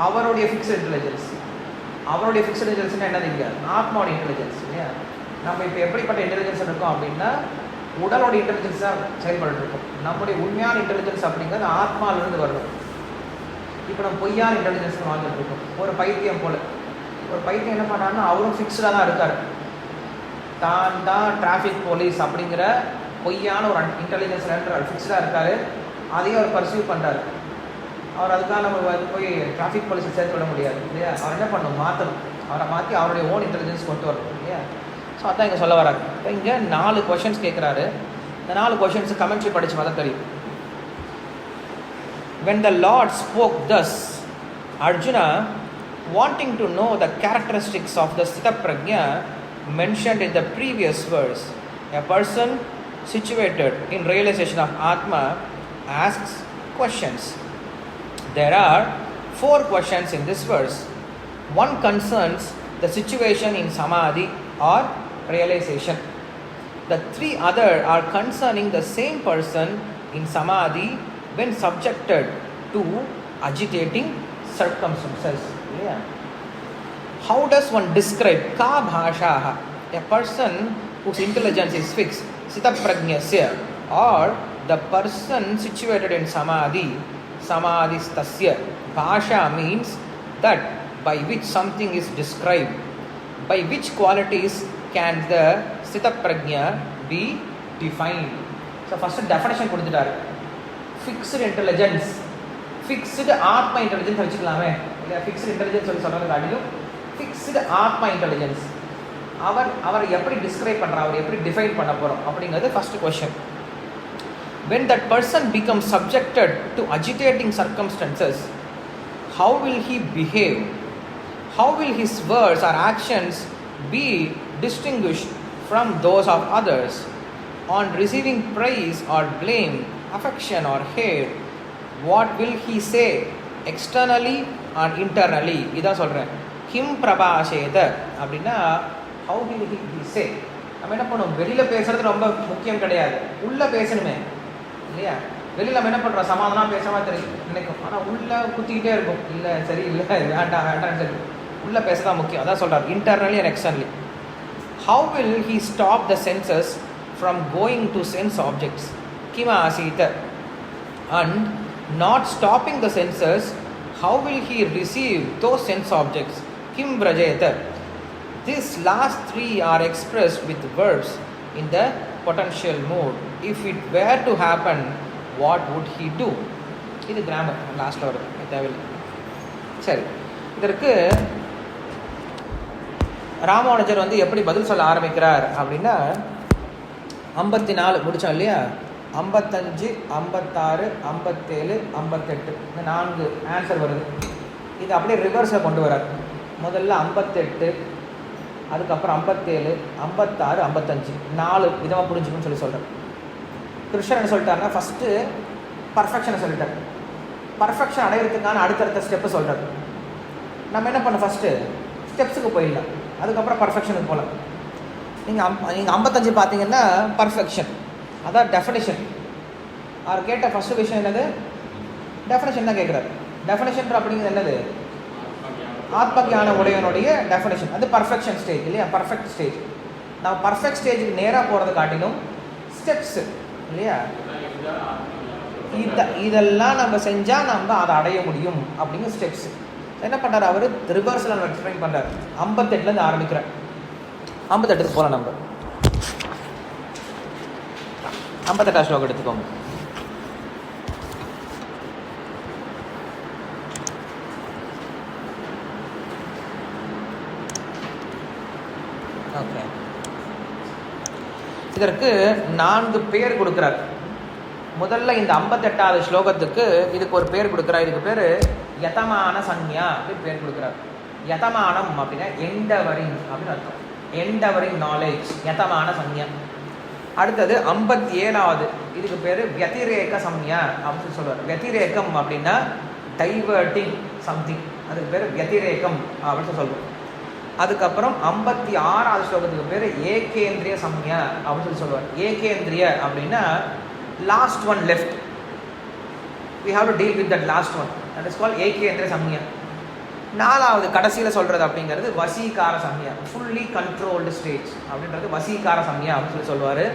அவருடைய ஃபிக்ஸ்ட் இன்டெலிஜென்ஸ். அவருடைய ஃபிக்ஸ்ட் இன்டெலிஜென்ஸ்னால் என்னது, இங்கே ஆத்மாவோட இன்டெலிஜென்ஸ் இல்லையா. நம்ம இப்போ எப்படிப்பட்ட இன்டெலிஜென்ஸ் இருக்கோம் அப்படின்னா உடலோட இன்டெலிஜென்ஸ் தான் செயல்பட்டு இருக்கும். நம்முடைய உண்மையான இன்டெலிஜென்ஸ் அப்படிங்கிறது ஆத்மாவிலிருந்து வரணும். இப்போ நம்ம பொய்யான இன்டெலிஜென்ஸ் வாழ்ந்துட்டு இருக்கோம். ஒரு பைத்தியம் போல், ஒரு பைத்தியம் என்ன பண்ணாருன்னா அவரும் ஃபிக்ஸ்டாக தான் இருக்கார். தான் டிராஃபிக் போலீஸ் அப்படிங்கிற பொய்யான ஒரு இன்டெலிஜென்ஸ் ஃபிக்ஸ்டாக இருக்கார். அதையும் அவர் பர்சீவ் பண்ணுறாரு. அவர் அதுக்காக நம்ம போய் டிராஃபிக் போலீஸை சேர்த்துவிட முடியாது இல்லையா. அவர் என்ன பண்ணணும், மாற்றணும். அவரை மாற்றி அவருடைய ஓன் இன்டெலிஜென்ஸ் கொண்டு வரணும் இல்லையா. ஸோ அதான் இங்கே சொல்ல வராங்க. இப்போ இங்கே 4 கொஷின்ஸ் கேட்குறாரு. இந்த 4 கொஷின்ஸு கமெண்ட்ரி படித்து பார்த்தா தெரியும். When the Lord spoke thus, Arjuna, wanting to know the characteristics of the Sthitaprajna mentioned in the previous verse, a person situated in realization of Atma asks questions. There are 4 questions in this verse. One concerns the situation in Samadhi or realization. The 3 other are concerning the same person in Samadhi when subjected to agitating circumstances. Yeah. How does one describe ka bhashaha, a person whose intelligence is fixed, sthitaprajnasya, or the person situated in samadhi, samadhistasya? Bhasha means that by which something is described. By which qualities can the sthitaprajna be defined? So first definition கொடுத்துட்டாரு. Fixed intelligence, fixed ஆத்மா intelligence வச்சுக்கலாமே இல்லை. Fixed intelligence சொல்லி சொல்கிறது காட்டிலும் fixed ஆத்மா intelligence அவர் எப்படி describe பண்ணுறார், அவர் எப்படி டிஃபைன் பண்ண போகிறோம் அப்படிங்கிறது first question. When that person becomes subjected to agitating circumstances, how will he behave? How will his words or actions be distinguished from those of others? On receiving praise or blame, affection or hate, what will he say externally and internally? இதான் சொல்கிறேன். Him பிரபாஷேத அப்படின்னா how will he say. நம்ம என்ன பண்ணுவோம், வெளியில் பேசுறது ரொம்ப முக்கியம் கிடையாது, உள்ளே பேசணுமே இல்லையா. வெளியில் நம்ம என்ன பண்ணுறோம், சமாதானம் பேசாமல் தெரியும் நினைக்கும், ஆனால் உள்ளே குத்திக்கிட்டே இருக்கும், இல்லை சரி இல்லை வேண்டாம் வேண்டாம்னு சரி, உள்ளே பேச தான் முக்கியம். அதான் சொல்கிறார், internally and externally. How will he stop the senses from going to sense objects? Kima asita. And not stopping the senses, how will he receive those sense objects? Kim vrajeta. These last 3 are expressed with verbs in the potential mood. If it were to happen, what would he do? இது grammar லாஸ்ட்டில் வரும், தேவையில்லை. சரி, இதற்கு ராமானுஜர் எப்படி பதில் சொல்ல ஆரம்பிக்கிறார் அப்படின்னா 54 முடித்தோம் இல்லையா, 55, 56, 57, 58 இந்த 4 ஆன்சர் வருது. இது அப்படியே ரிவர்ஸில் கொண்டு வரார். முதல்ல 58, அதுக்கப்புறம் 57, 56, 55 4 விதமாக புரிஞ்சுக்கணும்னு சொல்கிறார். கிருஷ்ணன் என்ன சொல்லிட்டாருன்னா, ஃபஸ்ட்டு பர்ஃபெக்ஷனை சொல்லிட்டார். பர்ஃபெக்ஷன் அடையிறதுக்கான அடுத்தடுத்த ஸ்டெப்பு சொல்கிறார். நம்ம என்ன பண்ணோம், ஃபஸ்ட்டு ஸ்டெப்ஸுக்கு போயிடலாம், அதுக்கப்புறம் பர்ஃபெக்ஷனுக்கு போகலாம். நீங்கள் 55 பார்த்தீங்கன்னா பர்ஃபெக்ஷன், அதான் டெஃபினேஷன். அவர் கேட்ட ஃபஸ்ட்டு விஷயம் என்னது, டெஃபினேஷன் தான் கேட்குறாரு. டெஃபினேஷன் அப்படிங்கிறது என்னது, ஆத்மஞான உடையவனுடைய டெஃபினேஷன். அது பர்ஃபெக்ஷன் ஸ்டேஜ் இல்லையா, பர்ஃபெக்ட் ஸ்டேஜ். நம்ம பர்ஃபெக்ட் ஸ்டேஜுக்கு நேராக போகிறத காட்டிலும் ஸ்டெப்ஸு இல்லையா, இதெல்லாம் நம்ம செஞ்சால் நம்ம அதை அடைய முடியும் அப்படிங்கிற ஸ்டெப்ஸு. என்ன பண்ணுறாரு அவர், ரிவர்ஸில் நம்ம எக்ஸ்பிளைன் பண்ணுறாரு. 58லேருந்து ஆரம்பிக்கிறேன், 58க்கு போகலாம். நம்ம 58 ஸ்லோகம் எடுத்துக்கோங்க. ஓகே, இதற்கு 4 பேர் கொடுக்குறார். முதல்ல இந்த 58வது ஸ்லோகத்துக்கு இதுக்கு ஒரு பேர் கொடுக்குறார். இதுக்கு பேர் யதமான சஞ்ஞா அப்படின்னு பேர் கொடுக்குறார். யதமானம் அப்படின்னா எண்டவரிங் அப்படின்னு அர்த்தம். எண்டவரிங் நாலேஜ், யதமான சஞ்ஞா. அடுத்தது 57வது, இதுக்கு பேர் வத்திரேக சம்யா அப்படின்னு சொல்லுவார். வத்திரேகம் அப்படின்னா டைவர்ட்டிங் சம்திங், அதுக்கு பேர் வத்திரேகம் அப்படின்னு சொல்லுவோம். அதுக்கப்புறம் 56வது ஸ்லோகத்துக்கு பேர் ஏகேந்திரிய சம்யா அப்படின்னு சொல்லுவார். ஏகேந்திரிய அப்படின்னா last one left, we have to deal with that last one, that is called ஏகேந்திரிய சம்யா. 4வது கடைசியில் சொல்கிறது அப்படிங்கிறது வசீகார சம்யா, ஃபுல்லி கண்ட்ரோல்டு ஸ்டேஜ் அப்படின்றது வசீகார சம்யா அப்படின்னு சொல்லுவார்.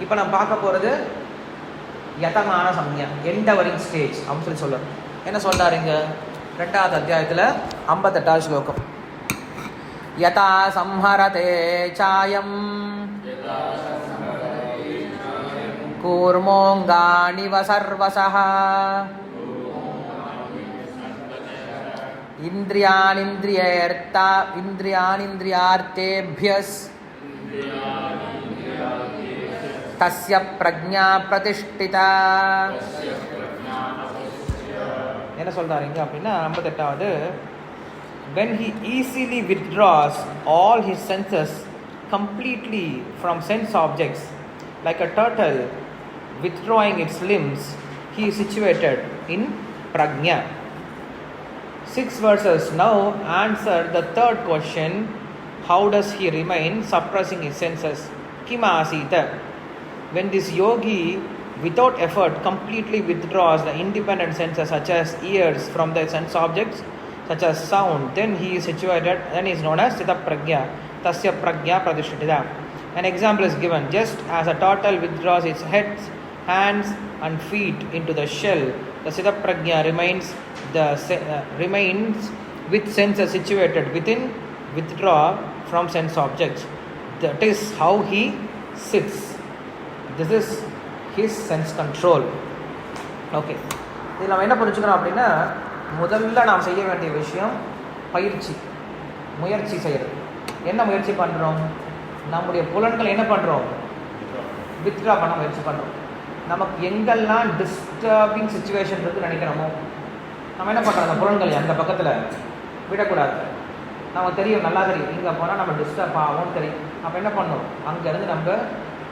இப்போ நம்ம பார்க்க போகிறது யதமான சம்யா, எண்டவரிங் ஸ்டேஜ் அப்படின்னு சொல்லுவார். என்ன சொல்கிறாருங்க 2வது அத்தியாயத்தில் 58வது ஸ்லோகம். யதா சம்ஹரதே சாயம் கூர்மோங்காணிவ சர்வசஹ இந்திரியானிந்திரியார்த்தேபியஸ் தஸ்ய பிரக்ஞா பிரதிஷ்டிதா. என்ன சொல்றாருங்க அப்படின்னா 58வது, when he easily withdraws all his senses completely from sense objects, like a turtle withdrawing its limbs, he is situated in prajna. 6 verses now answer the third question: how does he remain suppressing his senses? Kimasita. When this yogi without effort completely withdraws the independent senses such as ears from the sense objects such as sound, then he is situated, then he is known as Sthita Prajna. Tasya Prajna Pradishtita. An example is given: just as a turtle withdraws its head, hands and feet into the shell, the Sthita Prajna remains with senses situated within, withdraw from sense objects. That is how he sits. This is his sense control. Okay. இதில் நம்ம என்ன புரிஞ்சுக்கிறோம் அப்படின்னா, முதல்ல நாம் செய்ய வேண்டிய விஷயம் பயிற்சி, முயற்சி செய்கிறது. என்ன முயற்சி பண்ணுறோம்? நம்முடைய புலன்கள் என்ன பண்ணுறோம்? வித்ட்ரா பண்ண முயற்சி பண்ணுறோம். நமக்கு எங்கெல்லாம் டிஸ்டர்பிங் சுச்சுவேஷன் இருக்குன்னு நினைக்கிறோமோ நம்ம என்ன பண்ணுறோம்? அந்த புலன்கள் அந்த பக்கத்தில் விடக்கூடாது. நமக்கு தெரியும், நல்லா தெரியும், இங்கே போனால் நம்ம டிஸ்டர்ப் ஆகும் தெரியும். அப்போ என்ன பண்ணணும்? அங்கேருந்து நம்ம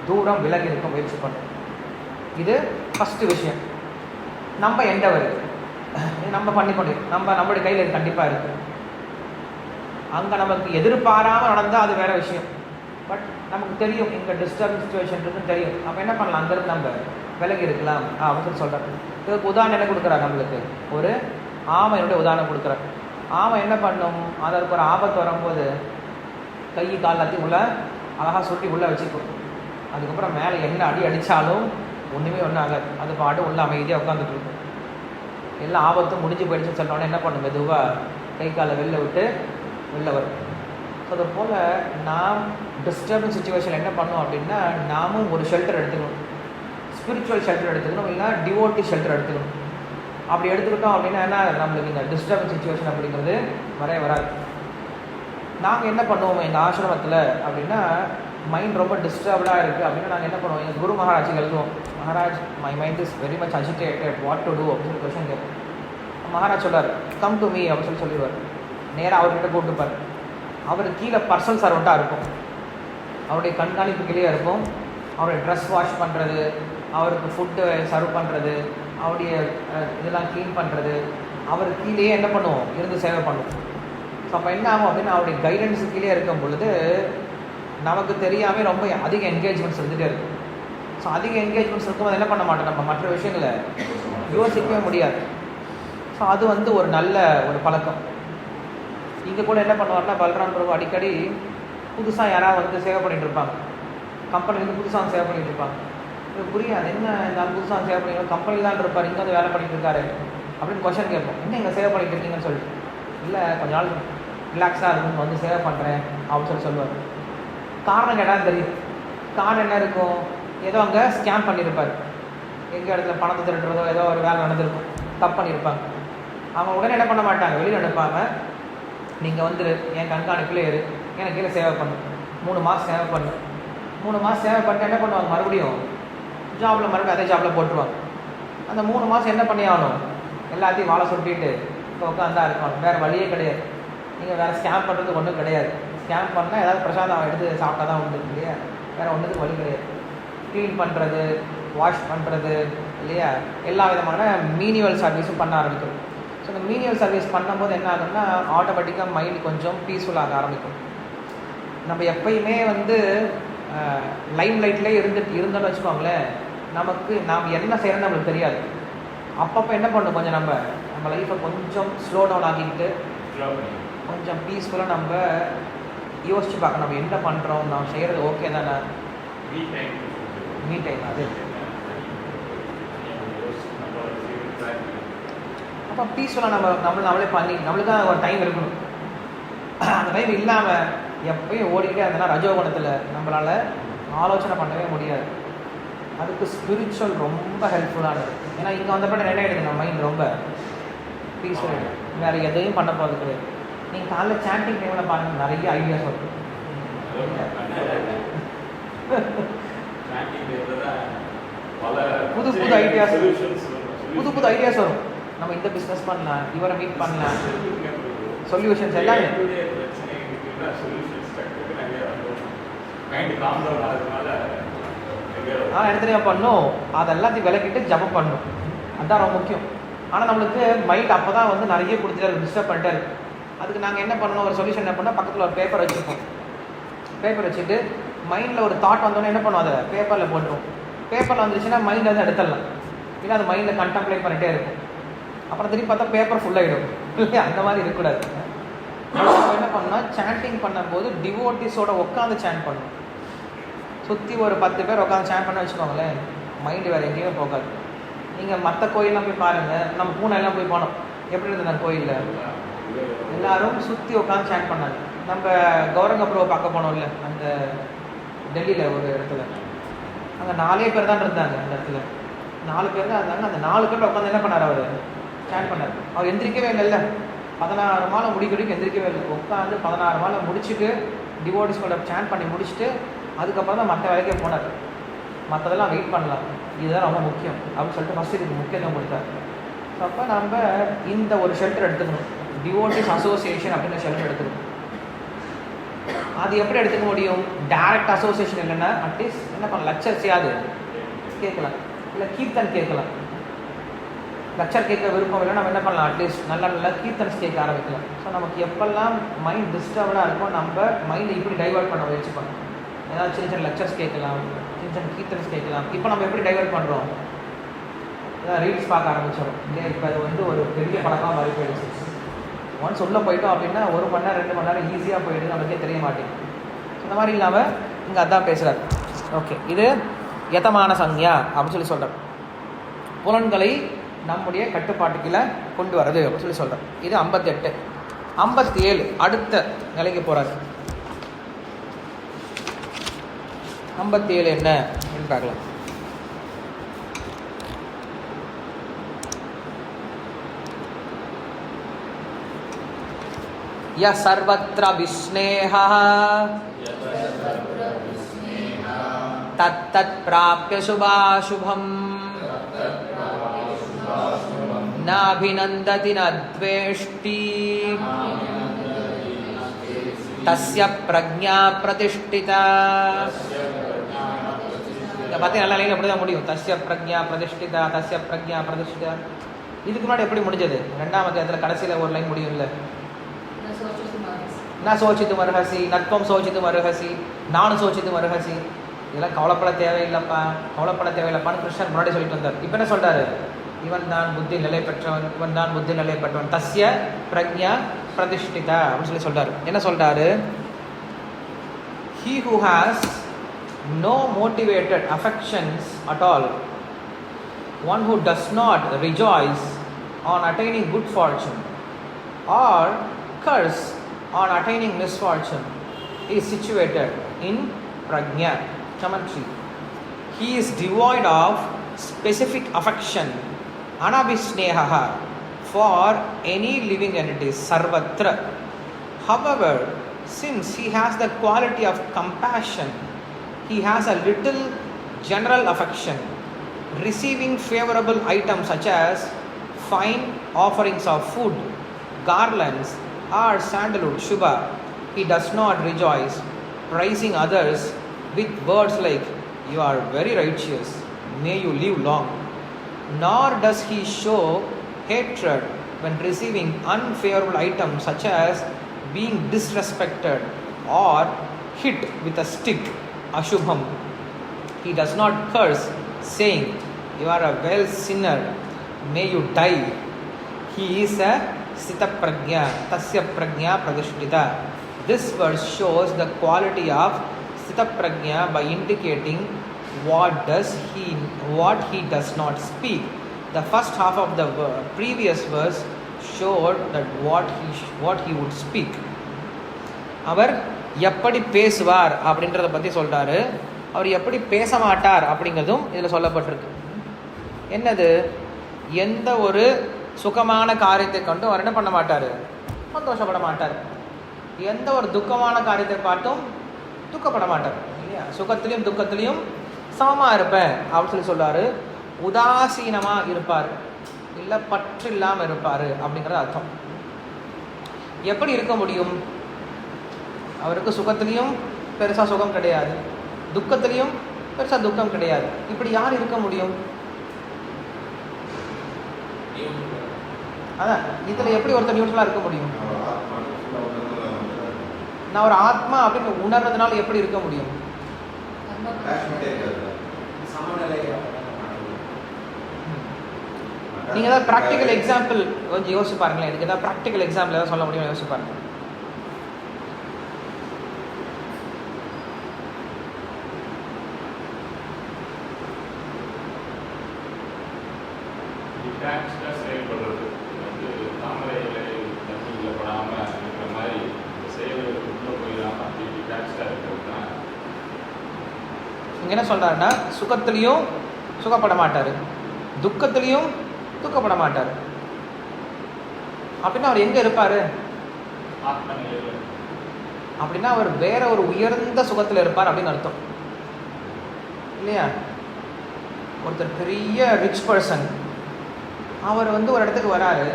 தூரம் விலகி இருக்க முயற்சி பண்ணணும். இது ஃபஸ்ட்டு விஷயம். நம்ம எண்டவர் நம்ம பண்ணிக்கொண்டு நம்மளுடைய கையில் இது கண்டிப்பாக இருக்குது. அங்கே நமக்கு எதிர்பாராமல் நடந்தால் அது வேறு விஷயம். பட் நமக்கு தெரியும் இங்கே டிஸ்டர்பிங் சுச்சுவேஷன் இருக்குன்னு தெரியும். அப்போ என்ன பண்ணலாம்? அங்கேருந்து நம்ம விலகி இருக்கலாம் அப்படின்னு சொல்கிறார். இதுக்கு உதாரணம் என்ன கொடுக்குறாரு? நம்மளுக்கு ஒரு ஆமையினுடைய உதாரணம் கொடுக்குறார். ஆமை என்ன பண்ணும்? அதற்கு ஒரு ஆபத்து வரும்போது கை கால் எல்லாத்தையும் உள்ள அழகாக சுட்டி உள்ளே வச்சுக்கும். அதுக்கப்புறம் மேலே என்ன அடி அடித்தாலும் ஒன்றுமே ஒன்றும் ஆகாது. அது பாட்டு உள்ள அமைதியாக உட்காந்துட்டு இருக்கும். எல்லா ஆபத்தும் முடிஞ்சு போயிடுச்சுன்னு சொன்னோன்னே என்ன பண்ணும்? மெதுவாக கை காலை வெளில விட்டு வெளில வரும். ஸோ அது போல் நாம் டிஸ்டர்பிங் சுச்சுவேஷன் என்ன பண்ணோம் அப்படின்னா, நாமும் ஒரு ஷெல்டர் எடுத்துக்கணும். ஸ்பிரிச்சுவல் ஷெல்டர் எடுத்துக்கணும், இல்லை டிவோட்டி ஷெல்டர் எடுத்துக்கணும். அப்படி எடுத்துக்கிட்டோம் அப்படின்னா என்ன, நம்மளுக்கு இந்த டிஸ்டர்பிங் சுச்சுவேஷன் அப்படிங்கிறது வராது. நாங்கள் என்ன பண்ணுவோம் எங்கள் ஆசிரமத்தில் அப்படின்னா, மைண்ட் ரொம்ப டிஸ்டர்ப்டாக இருக்குது அப்படின்னா நாங்கள் என்ன பண்ணுவோம்? எங்கள் குரு மகாராஜுக்கு எழுதுவோம். Maharaj, my mind is very much agitated, what to do அப்படின்னு கொஸ்டின் கேட்போம். மகாராஜ் சொல்கிறார், கம் டு மீ அப்படின்னு சொல்லிடுவார். நேராக அவர்கிட்ட கூப்பிட்டுப்பார். அவர் கீழே பர்சனல் சர்வெண்ட்டாக இருக்கும். அவருடைய கண்காணிப்பு கீழே இருக்கும். அவருடைய ட்ரெஸ் வாஷ் பண்ணுறது, அவருக்கு ஃபுட்டு சர்வ் பண்ணுறது, அவருடைய இதெல்லாம் க்ளீன் பண்ணுறது, அவர் கீழேயே என்ன பண்ணுவோம்? இருந்து சேவை பண்ணுவோம். ஸோ அப்போ என்ன ஆகும் அப்படின்னா, அவருடைய கைடன்ஸு கீழே இருக்கும் பொழுது நமக்கு தெரியாமல் ரொம்ப அதிக என்கேஜ்மெண்ட்ஸ் இருந்துகிட்டே இருக்கும். ஸோ அதிக என்கேஜ்மெண்ட்ஸ் இருக்கும்போது என்ன பண்ண மாட்டோம்? நம்ம மற்ற விஷயங்களை யோசிக்கவே முடியாது. ஸோ அது ஒரு நல்ல ஒரு பழக்கம். இங்கே கூட என்ன பண்ணுவார்னா, பல்ராம் பிரபு அடிக்கடி புதுசாக யாராவது சேவை பண்ணிகிட்டு இருப்பாங்க. கம்பெனிலேருந்து புதுசாக சேவை பண்ணிகிட்டு இருப்பாங்க. இது புரியாது, என்ன இந்த புதுசாக சேவை பண்ணிட்டு கம்பெனி தான் இருப்பார், இங்கே வேலை பண்ணிகிட்டு இருக்காரு அப்படின்னு கொஸ்டின் கேட்போம். என்ன இங்கே சேவை பண்ணிட்டு இருக்கீங்கன்னு சொல்லிட்டு, இல்லை கொஞ்ச நாள் ரிலாக்ஸாக இருக்குன்னு சேவை பண்ணுறேன் அப்படின்னு சொல்லுவார். காரணம் கேட்டால் தெரியும். காரணம் என்ன இருக்கும்? ஏதோ அங்கே ஸ்கேம் பண்ணியிருப்பார், எங்கள் இடத்துல பணத்தை திருடுறதோ ஏதோ ஒரு வேலை நடந்திருக்கும், தப்பு பண்ணியிருப்பாங்க. அவங்க உடனே என்ன பண்ண மாட்டாங்க, வெளியில் அனுப்பாங்க. நீங்கள் என் கண்காணிப்பில் இரு, எனக்கு கீழே சேவை பண்ணு, 3 மாதம் சேவை பண்ணு. 3 மாதம் சேவை பண்ணிட்டு என்ன பண்ணுவாங்க? மறுபடியும் ஜாபில் அதே ஜாபில் போட்டுருவாங்க. அந்த 3 மாதம் என்ன பண்ணி ஆகணும்? எல்லாத்தையும் வாழை சுட்டிட்டு இப்போ உட்காந்தா இருக்கணும், வேறு வழியே கிடையாது. நீங்கள் வேறு ஸ்கேம் பண்ணுறது ஒன்றும் கிடையாது. ஸ்கேம் பண்ணால் ஏதாவது பிரசாதம் எடுத்து சாப்பிட்டா தான் உண்டு இல்லையா, வேறு ஒன்றுக்கு வழி கிடையாது. க்ளீன் பண்ணுறது, வாஷ் பண்ணுறது இல்லையா, எல்லா விதமான மீனியல் சர்வீஸும் பண்ண ஆரம்பிக்கும். ஸோ இந்த மீனியல் சர்வீஸ் பண்ணும்போது என்ன ஆகும்னா ஆட்டோமேட்டிக்காக மைண்ட் கொஞ்சம் பீஸ்ஃபுல்லாக ஆரம்பிக்கும். நம்ம எப்பயுமே வந்து லைம் லைட்லேயே இருந்தோம்னு வச்சுக்கோங்களேன், நமக்கு நாம் என்ன செய்யறோம்னு நம்மளுக்கு தெரியாது. அப்பப்போ என்ன பண்ணணும், கொஞ்சம் நம்ம லைஃப்பை கொஞ்சம் ஸ்லோ டவுன் ஆகிக்கிட்டு கொஞ்சம் பீஸ்ஃபுல்லாக நம்ம யோசிச்சு பார்க்கணும், நம்ம என்ன பண்ணுறோம், நம்ம செய்கிறது ஓகே தானே. மீ டைம் அது அப்போ பீஸ்ஃபுல்லாக நம்மளே பண்ணி நம்மளுக்கு ஒரு டைம் இருக்கணும். அந்த டைம் இல்லாமல் எப்பயும் ஓடிக்கிட்டே இருந்தேன்னா ரஜோகுணத்தில் நம்மளால் ஆலோசனை பண்ணவே முடியாது. அதுக்கு ஸ்பிரிச்சுவல் ரொம்ப ஹெல்ப்ஃபுல்லானது. ஏன்னா இங்கே வந்தப்போ என்ன ஆகிடுது, நம்ம மைண்ட் ரொம்ப பீஸ்ஃபுல், வேறு எதையும் பண்ண போகிறது கிடையாது. நீங்கள் காலைல சாண்டிங் டைமில் பாருங்கள், நிறைய ஐடியாஸ் வரும். புது ஐடியாஸ் வரும். நம்ம இந்த பிஸ்னஸ் பண்ணலாம், இவரை மீட் பண்ணலாம், சொல்யூஷன்ஸ் எல்லாமே. ஆனால் எடுத்துகிட்டே பண்ணும், அது எல்லாத்தையும் விளக்கிட்டு ஜபம் பண்ணும், அதுதான் ரொம்ப முக்கியம். ஆனால் நம்மளுக்கு மைண்ட் அப்போ தான் வந்து நிறைய கொடுத்துட்டு டிஸ்டர்ப் பண்ணிட்டே இருக்கு. அதுக்கு நாங்கள் என்ன பண்ணணும், ஒரு சொல்யூஷன் என்ன பண்ணால் பக்கத்தில் ஒரு பேப்பர் வச்சுருப்போம். பேப்பர் வச்சுட்டு மைண்டில் ஒரு தாட் வந்தோன்னே என்ன பண்ணுவோம், அதை பேப்பரில் போட்டுருவோம். பேப்பரில் வந்துருச்சுன்னா மைண்ட் வந்து எடுத்துடலாம், இல்லை அது மைண்டில் கண்டம்ப்ளேட் பண்ணிகிட்டே இருக்கும். அப்புறம் திரும்பி பார்த்தா பேப்பர் ஃபுல்லாகிடும் இல்லையா, அந்த மாதிரி இருக்கக்கூடாது. என்ன பண்ணால் சாண்டிங் பண்ணும்போது டிவோட்டிஸோட உட்காந்து சாண்ட் பண்ணணும். சுற்றி ஒரு 10 பேர் உட்காந்து சாண்ட் பண்ண வச்சுக்கோங்களேன், மைண்டு வேறு எங்கேயுமே போகாது. நீங்கள் மற்ற கோயிலெலாம் போய் பாருங்கள், நம்ம பூனை எல்லாம் போய் போனோம், எப்படி இருந்தது அந்த கோயிலில், எல்லாரும் சுற்றி உட்காந்து சாண்ட் பண்ணாங்க. நம்ம கௌரங்க ப்ரோவை பார்க்க போனோம்ல, அந்த டெல்லியில் ஒரு இடத்துல, அங்கே 4 பேர் தான் இருந்தாங்க. அந்த இடத்துல 4 பேர் தான் இருந்தாங்க. அந்த 4 பேர் உட்காந்து என்ன பண்ணார், அவர் சாண்ட் பண்ணார். அவர் எந்திரிக்கவே இல்லைல்ல, 16 மாலை முடிக்கிறதுக்கு எந்திரிக்கவே இல்லை. உட்காந்து 16 மாலை முடிச்சுட்டு டிவோட்டிஸ்களோட சாண்ட் பண்ணி முடிச்சுட்டு அதுக்கப்புறம் தான் மற்ற வேலைக்கே போனார். மற்றதெல்லாம் வெயிட் பண்ணலாம், இதுதான் ரொம்ப முக்கியம் அப்படின்னு சொல்லிட்டு ஃபஸ்ட்டு இதுக்கு முக்கியத்துவம் கொடுத்தார். ஸோ அப்போ நம்ம இந்த ஒரு ஷெல்டர் எடுத்துக்கணும், டிவோட்டிஸ் அசோசியேஷன் அப்படின்னு ஷெல்டர் எடுத்துக்கணும். அது எப்படி எடுத்துக்க முடியும், டைரக்ட் அசோசியேஷன் இல்லைன்னா அட்லீஸ்ட் என்ன பண்ணலாம், லெக்சர்ஸையாவது கேட்கலாம், இல்லை கீர்த்தன் கேட்கலாம். லெக்சர் கேட்க விருப்பம் இல்லை, நம்ம என்ன பண்ணலாம், அட்லீஸ்ட் நல்ல கீர்த்தன்ஸ் கேட்க ஆரம்பிக்கலாம். ஸோ நமக்கு எப்பெல்லாம் மைண்ட் டிஸ்டர்ப்டாக இருக்கும், நம்ம மைண்டை இப்படி டைவர்ட் பண்ண முயற்சி பண்ணணும். ஏதாவது சின்ன லெக்சர்ஸ் கேட்கலாம், சின்ன கீர்த்தன்ஸ் கேட்கலாம். இப்போ நம்ம எப்படி டைவர்ட் பண்ணுறோம், ஏதாவது ரீல்ஸ் பார்க்க ஆரம்பிச்சிடும் இல்லையா. இப்போ அது வந்து ஒரு பெரிய பழக்கமாக மாறி போயிடுச்சு. ஒன்ஸ் உள்ளே போயிட்டோம் அப்படின்னா 1 மணி நேரம் 2 மணி நேரம் ஈஸியாக போயிடுது, நமக்கே தெரிய மாட்டேங்குது. இந்த மாதிரி இல்லாமல் இங்கே அதான் பேசுகிறார். ஓகே, இது யதமான சஞ்ஞா அப்படின்னு சொல்கிறார். புலன்களை நம்முடைய கட்டுப்பாட்டுக்குள்ள கொண்டு வரது அப்படின்னு சொல்கிறோம். இது 58. 57 அடுத்த நிலைக்கு போகிறார். 57 என்ன அப்படின்னு பார்க்கலாம். ய சர்வத்ர விஸ்நேஹः தத்தத் ப்ராப்ய சுபாசுபம் நாபிநந்ததி நத்வேஷ்டி தஸ்ய பிரக்ஞா பிரதிஷ்டிதா. இதை பற்றி நல்ல லைன் எப்படி தான் முடியும், தஸ்ய பிரக்ஞா பிரதிஷ்டிதா, தஸ்ய பிரக்ஞா பிரதிஷ்டிதா. இதுக்கு முன்னாடி எப்படி முடிஞ்சது, 2ஆம் அத்தியாயத்தில் கடைசியில் ஒரு லைன் முடியும் இல்லை, நான் சோச்சித்து மருகசி, நட்பம் சோச்சித்து மருகசி, நானும் சோச்சித்து மருகசி. இதெல்லாம் கவலைப்பட தேவையில்லைப்பான்னு கிருஷ்ணர் முன்னாடி சொல்லிட்டு வந்தார். இப்போ என்ன சொல்கிறாரு, இவன் தான் புத்தி நிலை பெற்றவன், தஸ்ய பிரக்ஞா பிரதிஷ்டிதா அப்படின்னு சொல்றாரு. என்ன சொல்றாரு, he who has no motivated affections at all, one who does not rejoice on attaining good fortune or curse on attaining misfortune, is situated in prajna. Commentary. He is devoid of specific affection, anabhisneha, for any living entities, sarvatra. However, since he has the quality of compassion, he has a little general affection, receiving favorable items such as fine offerings of food garlands or sandalwood, shubha, he does not rejoice, praising others with words like, "You are very righteous, may you live long." Nor does he show hatred when receiving unfavorable items such as being disrespected or hit with a stick, ashubham. He does not curse, saying, "You are a well sinner, may you die." He is a sthita prajna, tasya prajna pradishtita. This verse shows the quality of sthita prajna by indicating what he does not speak. The first half of the previous verse showed that what he would speak. அவர் எப்படி பேசுவார் அப்படின்றத பற்றி சொல்கிறாரு. அவர் எப்படி பேச மாட்டார் அப்படிங்கிறதும் இதில் சொல்லப்பட்டிருக்கு. என்னது? எந்த ஒரு சுகமான காரியத்தை கண்டும் அவர் என்ன பண்ண மாட்டார்? சந்தோஷப்பட மாட்டார். எந்த ஒரு துக்கமான காரியத்தை பார்த்தும் துக்கப்பட மாட்டார் இல்லையா? சுகத்திலையும் துக்கத்திலையும் சமமாக இருப்பேன் அப்படின்னு சொல்கிறாரு. உதாசீனமாக இருப்பார், இல்லை பற்று இல்லாமல் இருப்பார் அப்படிங்கிறது அர்த்தம். எப்படி இருக்க முடியும்? அவருக்கு சுகத்திலையும் பெருசாக சுகம் கிடையாது, துக்கத்திலையும் பெருசாக துக்கம் கிடையாது. இப்படி யார் இருக்க முடியும்? அதான் இதில் எப்படி ஒருத்தர் நியூட்ரலாக இருக்க முடியும்? நான் ஒரு ஆத்மா அப்படின்னு உணர்றதுனால எப்படி இருக்க முடியும்? நீங்கள் ஏதாவது ப்ராக்டிக்கல் எக்ஸாம்பிள் கொஞ்சம் யோசிச்சு பாருங்களேன். இதுக்கு ஏதாவது ப்ராக்டிக்கல் எக்ஸாம்பிள் ஏதாவது சொல்ல முடியுமா? யோசிச்சு பாருங்க. டிட்டாச்சாக செயல்படுறது வந்து தாமரை இலை தண்ணியில் படாமல் இருக்கிற மாதிரி இந்த செயல்களுக்கு உள்ளே போயிடாமல் அப்படி டிட்டாச்சாக இருக்கிறது தான். இங்கே என்ன சொல்கிறாருன்னா, சுகத்துலேயும் சுகப்பட மாட்டார், துக்கத்துலேயும் துக்கப்பட மாட்டார். அப்படின்னா அவர் எங்கே இருப்பார்? ஆத்ம நிலையில். அப்படின்னா அவர் வேற ஒரு உயர்ந்த சுகத்தில் இருப்பார் அப்படின்னு அர்த்தம் இல்லையா? ஒருத்தர் பெரிய ரிச் பர்சன், அவர் வந்து ஒரு இடத்துக்கு வராரு.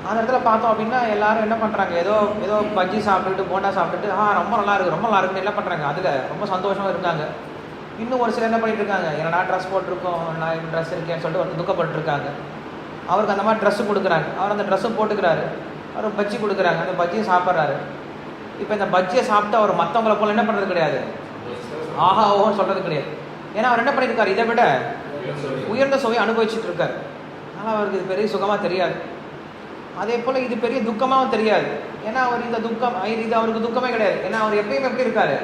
அந்த இடத்துல பார்த்தோம் அப்படின்னா எல்லாரும் என்ன பண்ணுறாங்க, ஏதோ பஜ்ஜி சாப்பிட்டுட்டு போண்டா சாப்பிட்டுட்டு ரொம்ப நல்லா இருக்குது ரொம்ப நல்லா இருக்குன்னு என்ன பண்ணுறாங்க, அதில் ரொம்ப சந்தோஷமாக இருக்காங்க. இன்னும் ஒரு சிலர் என்ன பண்ணிட்டு இருக்காங்க, என்னடா ட்ரெஸ் போட்டிருக்கோம், நான் ட்ரெஸ் இருக்கேன்னு சொல்லிட்டு ஒரு துக்கப்பட்டுருக்காங்க. அவருக்கு அந்த மாதிரி ட்ரெஸ்ஸு கொடுக்குறாங்க, அவர் அந்த ட்ரெஸ்ஸும் போட்டுக்கிறாரு. அவர் பஜ்ஜி கொடுக்குறாங்க, அந்த பஜ்ஜியை சாப்பிட்றாரு. இப்போ இந்த பஜ்ஜியை சாப்பிட்டு அவர் மற்றவங்களை போல என்ன பண்ணுறது கிடையாது, ஆஹா ஓன்னு சொல்கிறது கிடையாது. ஏன்னா அவர் என்ன பண்ணியிருக்காரு, இதை விட உயர்ந்த சுவையை அனுபவிச்சுட்டு இருக்காரு. ஆனால் அவருக்கு இது பெரிய சுகமாக தெரியாது. அதே போல் இது பெரிய துக்கமாகவும் தெரியாது. ஏன்னா அவர் இந்த துக்கம் இது அவருக்கு துக்கமே கிடையாது. ஏன்னா அவர் எப்பயுமே எப்படி இருக்காரு,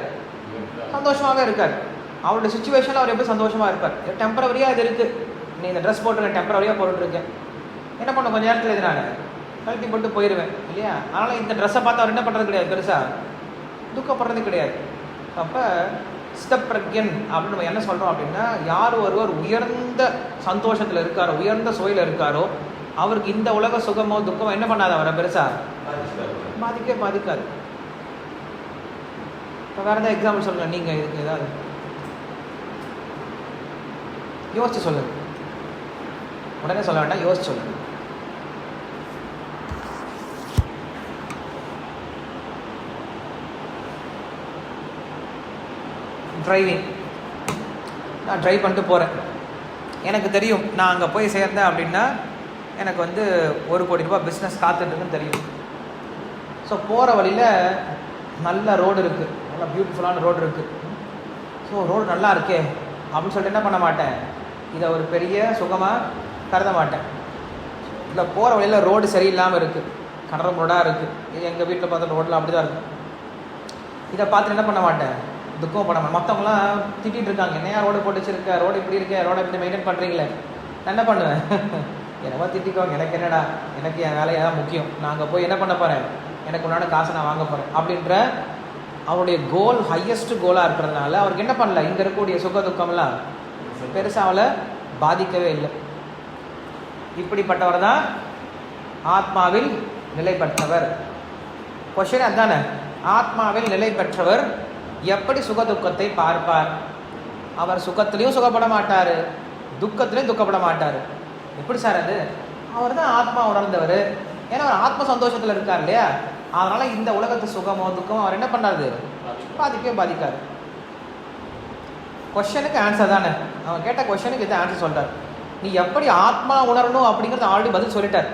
சந்தோஷமாகவே இருக்கார். அவருடைய சுச்சுவேஷனில் அவர் எப்படி சந்தோஷமாக இருப்பார். டெம்பரவரியாக இது இருக்குது, நீ இந்த ட்ரெஸ் போட்டுருக்கேன், டெம்பரவரியாக போட்டுருக்கேன், என்ன பண்ண கொஞ்சம் நேரத்தில் இது நான் கழட்டி போட்டு போயிடுவேன் இல்லையா? அதனால் இந்த ட்ரெஸ்ஸை பார்த்து அவர் என்ன பண்ணுறது கிடையாது, பெருசாக துக்கப்படுறது கிடையாது. அப்போ ஸ்தப்ரக்யன் அப்படின்னு நம்ம என்ன சொல்கிறோம் அப்படின்னா, யார் ஒருவர் உயர்ந்த சந்தோஷத்தில் இருக்காரோ, உயர்ந்த சுவையில் இருக்காரோ, அவருக்கு இந்த உலக சுகமோ துக்கமோ என்ன பண்ணாது, அவரை பெருசாக பாதிக்காது. இப்போ வேறு ஏதாவது எக்ஸாம்பிள் சொல்லுங்கள் நீங்கள். இதுக்கு ஏதாவது யோசிச்சு சொல்லுங்க, உடனே சொல்ல வேண்டாம், யோசிச்சு சொல்லுங்க. டிரைவிங், நான் ட்ரைவ் பண்ணிட்டு போகிறேன். எனக்கு தெரியும் நான் அங்கே போய் சேர்ந்தேன் அப்படின்னா எனக்கு வந்து 1 கோடி ரூபாய் பிஸ்னஸ் காத்துட்டுருக்குன்னு தெரியும். ஸோ போகிற வழியில் நல்ல ரோடு இருக்குது, நல்லா பியூட்டிஃபுல்லான ரோடு இருக்குது. ஸோ ரோடு நல்லா இருக்கே அப்படின்னு சொல்லிட்டு என்ன பண்ண மாட்டேன், இதை ஒரு பெரிய சுகமாக கருத மாட்டேன். இல்லை போகிற வழியில் ரோடு சரியில்லாமல் இருக்குது, கடல் ரோடாக இருக்குது. இது எங்கள் வீட்டில் பார்த்த ரோடில் அப்படி தான் இருக்கும். இதை பார்த்துட்டு என்ன பண்ண மாட்டேன், துக்கம் பண்ண மாட்டேன். மற்றவங்களாம் திட்டிகிட்டு இருக்காங்க, என்னையா ரோடு போட்டு வச்சுருக்க, ரோடு இப்படி இருக்கே, ரோடை இப்படி மெயின்டைன் பண்ணுறீங்களே. நான் என்ன பண்ணுவேன், என்னவா திட்டிக்கோங்க, எனக்கு என்னடா, எனக்கு என் வேலையை தான் முக்கியம், நான் அங்கே போய் என்ன பண்ண போகிறேன், எனக்கு உன்னான காசை நான் வாங்க போகிறேன் அப்படின்ற அவருடைய கோல் ஹையஸ்ட் கோலாக இருக்கிறதுனால அவருக்கு என்ன பண்ணல, இங்கே இருக்கக்கூடிய சுக துக்கம்லாம் பெருசாக அவளை பாதிக்கவே இல்லை. இப்படிப்பட்டவர் தான் ஆத்மாவில் நிலை பெற்றவர். கொஸ்டின் அதுதானே, ஆத்மாவில் நிலை பெற்றவர் எப்படி சுக துக்கத்தை பார்ப்பார்? அவர் சுகத்திலையும் சுகப்பட மாட்டார், துக்கத்திலையும் துக்கப்பட மாட்டார். எப்படி சார் அது? அவர் தான் ஆத்மா உணர்ந்தவர், ஏன்னா அவர் ஆத்ம சந்தோஷத்தில் இருக்கார் இல்லையா, அதனால் இந்த உலகத்து சுகமோ துக்கமோ அவர் என்ன பண்ணாரு, பாதிக்கவே பாதிக்காது. கொஸ்டனுக்கு ஆன்சர் தானே, அவன் கேட்ட கொஸ்டனுக்கு இது ஆன்சர் சொல்கிறார். நீ எப்படி ஆத்மா உணரணும் அப்படிங்கிறது ஆல்ரெடி பதில் சொல்லிட்டார்.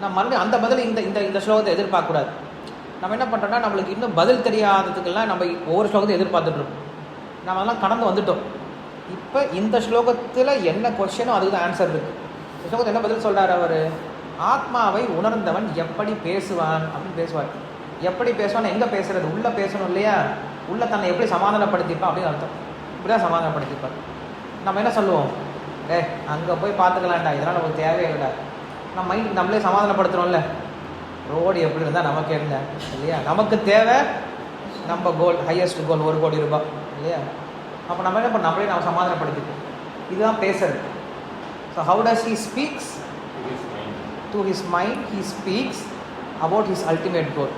நம்ம மறுபடியும் அந்த பதில் இந்த இந்த இந்த ஸ்லோகத்தை எதிர்பார்க்கக்கூடாது. நம்ம என்ன பண்ணுறோம்னா, நம்மளுக்கு இன்னும் பதில் தெரியாததுக்கெல்லாம் நம்ம ஒவ்வொரு ஸ்லோகத்தை எதிர்பார்த்துட்ருக்கோம். நம்ம அதெல்லாம் கடந்து வந்துட்டோம். இப்போ இந்த ஸ்லோகத்தில் என்ன கொஸ்டினோ அதுக்கு தான் ஆன்சர் இருக்குது. இந்த ஸ்லோகத்தில் என்ன பதில் சொல்கிறார் அவர், ஆத்மாவை உணர்ந்தவன் எப்படி பேசுவான் அப்படின்னு பேசுவார். எப்படி பேசுவான், எங்கே பேசுறது, உள்ளே பேசணும் இல்லையா, உள்ளே தன்னை எப்படி சமாதானப்படுத்திப்பான் அப்படின்னு அர்த்தம். இப்படி தான் சமாதானப்படுத்திப்பார். நம்ம என்ன சொல்லுவோம், அங்கே போய் பார்த்துக்கலாம்டா, இதெல்லாம் நமக்கு தேவையில்லைடா. நம்ம மைண்ட் நம்மளே சமாதானப்படுத்துகிறோம்ல, ரோடு எப்படி இருந்தால் நமக்கு என்ன இல்லையா, நமக்கு தேவை நம்ம கோல், ஹையஸ்ட் கோல் 1 கோடி ரூபாய் இல்லையா. அப்போ நம்ம என்ன பண்ண, நம்மளே நம்ம சமாதானப்படுத்திப்போம். இதுதான் பேசுறது. So how does he speaks to his mind, he speaks about his ultimate goal.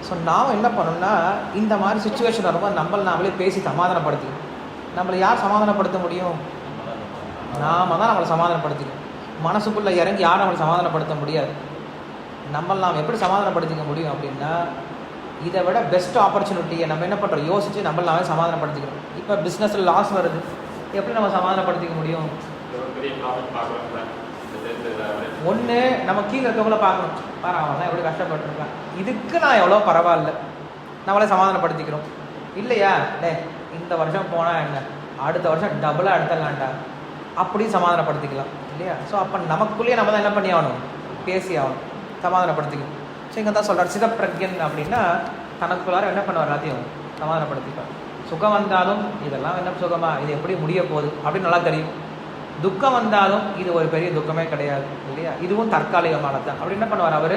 So நாம் என்ன பண்ணோம்னா, இந்த மாதிரி சுச்சுவேஷன் வரும்போது நாமளே பேசி சமாதானப்படுத்திக்கணும். நம்மளை யார் சமாதானப்படுத்த முடியும், நாம தான் நம்மளை சமாதானப்படுத்திக்கணும். மனசுக்குள்ளே இறங்கி யாரும் நம்மளை சமாதானப்படுத்த முடியாது. நாம் எப்படி சமாதானப்படுத்திக்க முடியும் அப்படின்னா, இதை விட பெஸ்ட் ஆப்பர்ச்சுனிட்டியை நம்ம என்ன பண்ணுறோம், யோசித்து நாமே சமாதானப்படுத்திக்கிறோம். இப்போ பிஸ்னஸில் லாஸ் வருது, எப்படி நம்ம சமாதானப்படுத்திக்க முடியும், ஒன்று நம்ம கீழே இருக்கவங்கள பார்க்கணும், பாரு அவன் தான் எவ்வளோ கஷ்டப்பட்டுருக்கான், இதுக்கு நான் எவ்வளோ பரவாயில்ல, நம்மளே சமாதானப்படுத்திக்கிறோம். இல்லையா, இந்த வருஷம் போனால் என்ன, அடுத்த வருஷம் டபுளாக எடுத்துடலான்டா, அப்படி சமாதானப்படுத்திக்கலாம் இல்லையா. ஸோ அப்போ நமக்குள்ளேயே நம்ம தான் என்ன பண்ணி ஆகணும், பேசி ஆகணும், சமாதானப்படுத்திக்கணும். ஸோ இங்கே தான் சொல்கிறார், சிதப்பிரக்யன் அப்படின்னா தனக்குள்ளார என்ன பண்ணுவார், எல்லாத்தையும் சமாதானப்படுத்திப்பார். சுகம் வந்தாலும் இதெல்லாம் என்ன சுகமா, இது எப்படி முடிய போகுது அப்படின்னு நல்லா தெரியும். துக்கம் வந்தாலும் இது ஒரு பெரிய துக்கமே கிடையாது இல்லையா, இதுவும் தற்காலிகமானது தான். அப்படி என்ன பண்ணுவார் அவர்,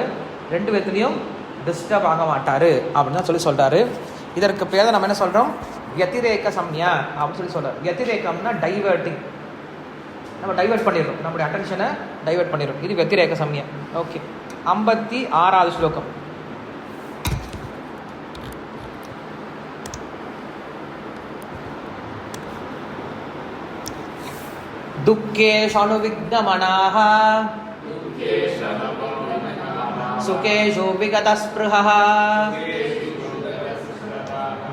2 விதத்துலையும் டிஸ்டர்ப் ஆக மாட்டார் அப்படின்னு தான் சொல்கிறாரு. இதற்கு பேர் நம்ம என்ன சொல்கிறோம், வத்திரேக சம்யா அப்படின்னு சொல்கிறார். வத்திரேகம்னா டைவர்ட்டிங், நம்ம டைவர்ட் பண்ணிடுறோம், நம்முடைய அட்டென்ஷனை டைவர்ட் பண்ணிடுறோம். இது வத்திரேக சம்யா. ஓகே, 56வது ஸ்லோகம். துக்கேஷு அனுவிக்னமனாஹ சுகேஷு விகதஸ்பிருஹः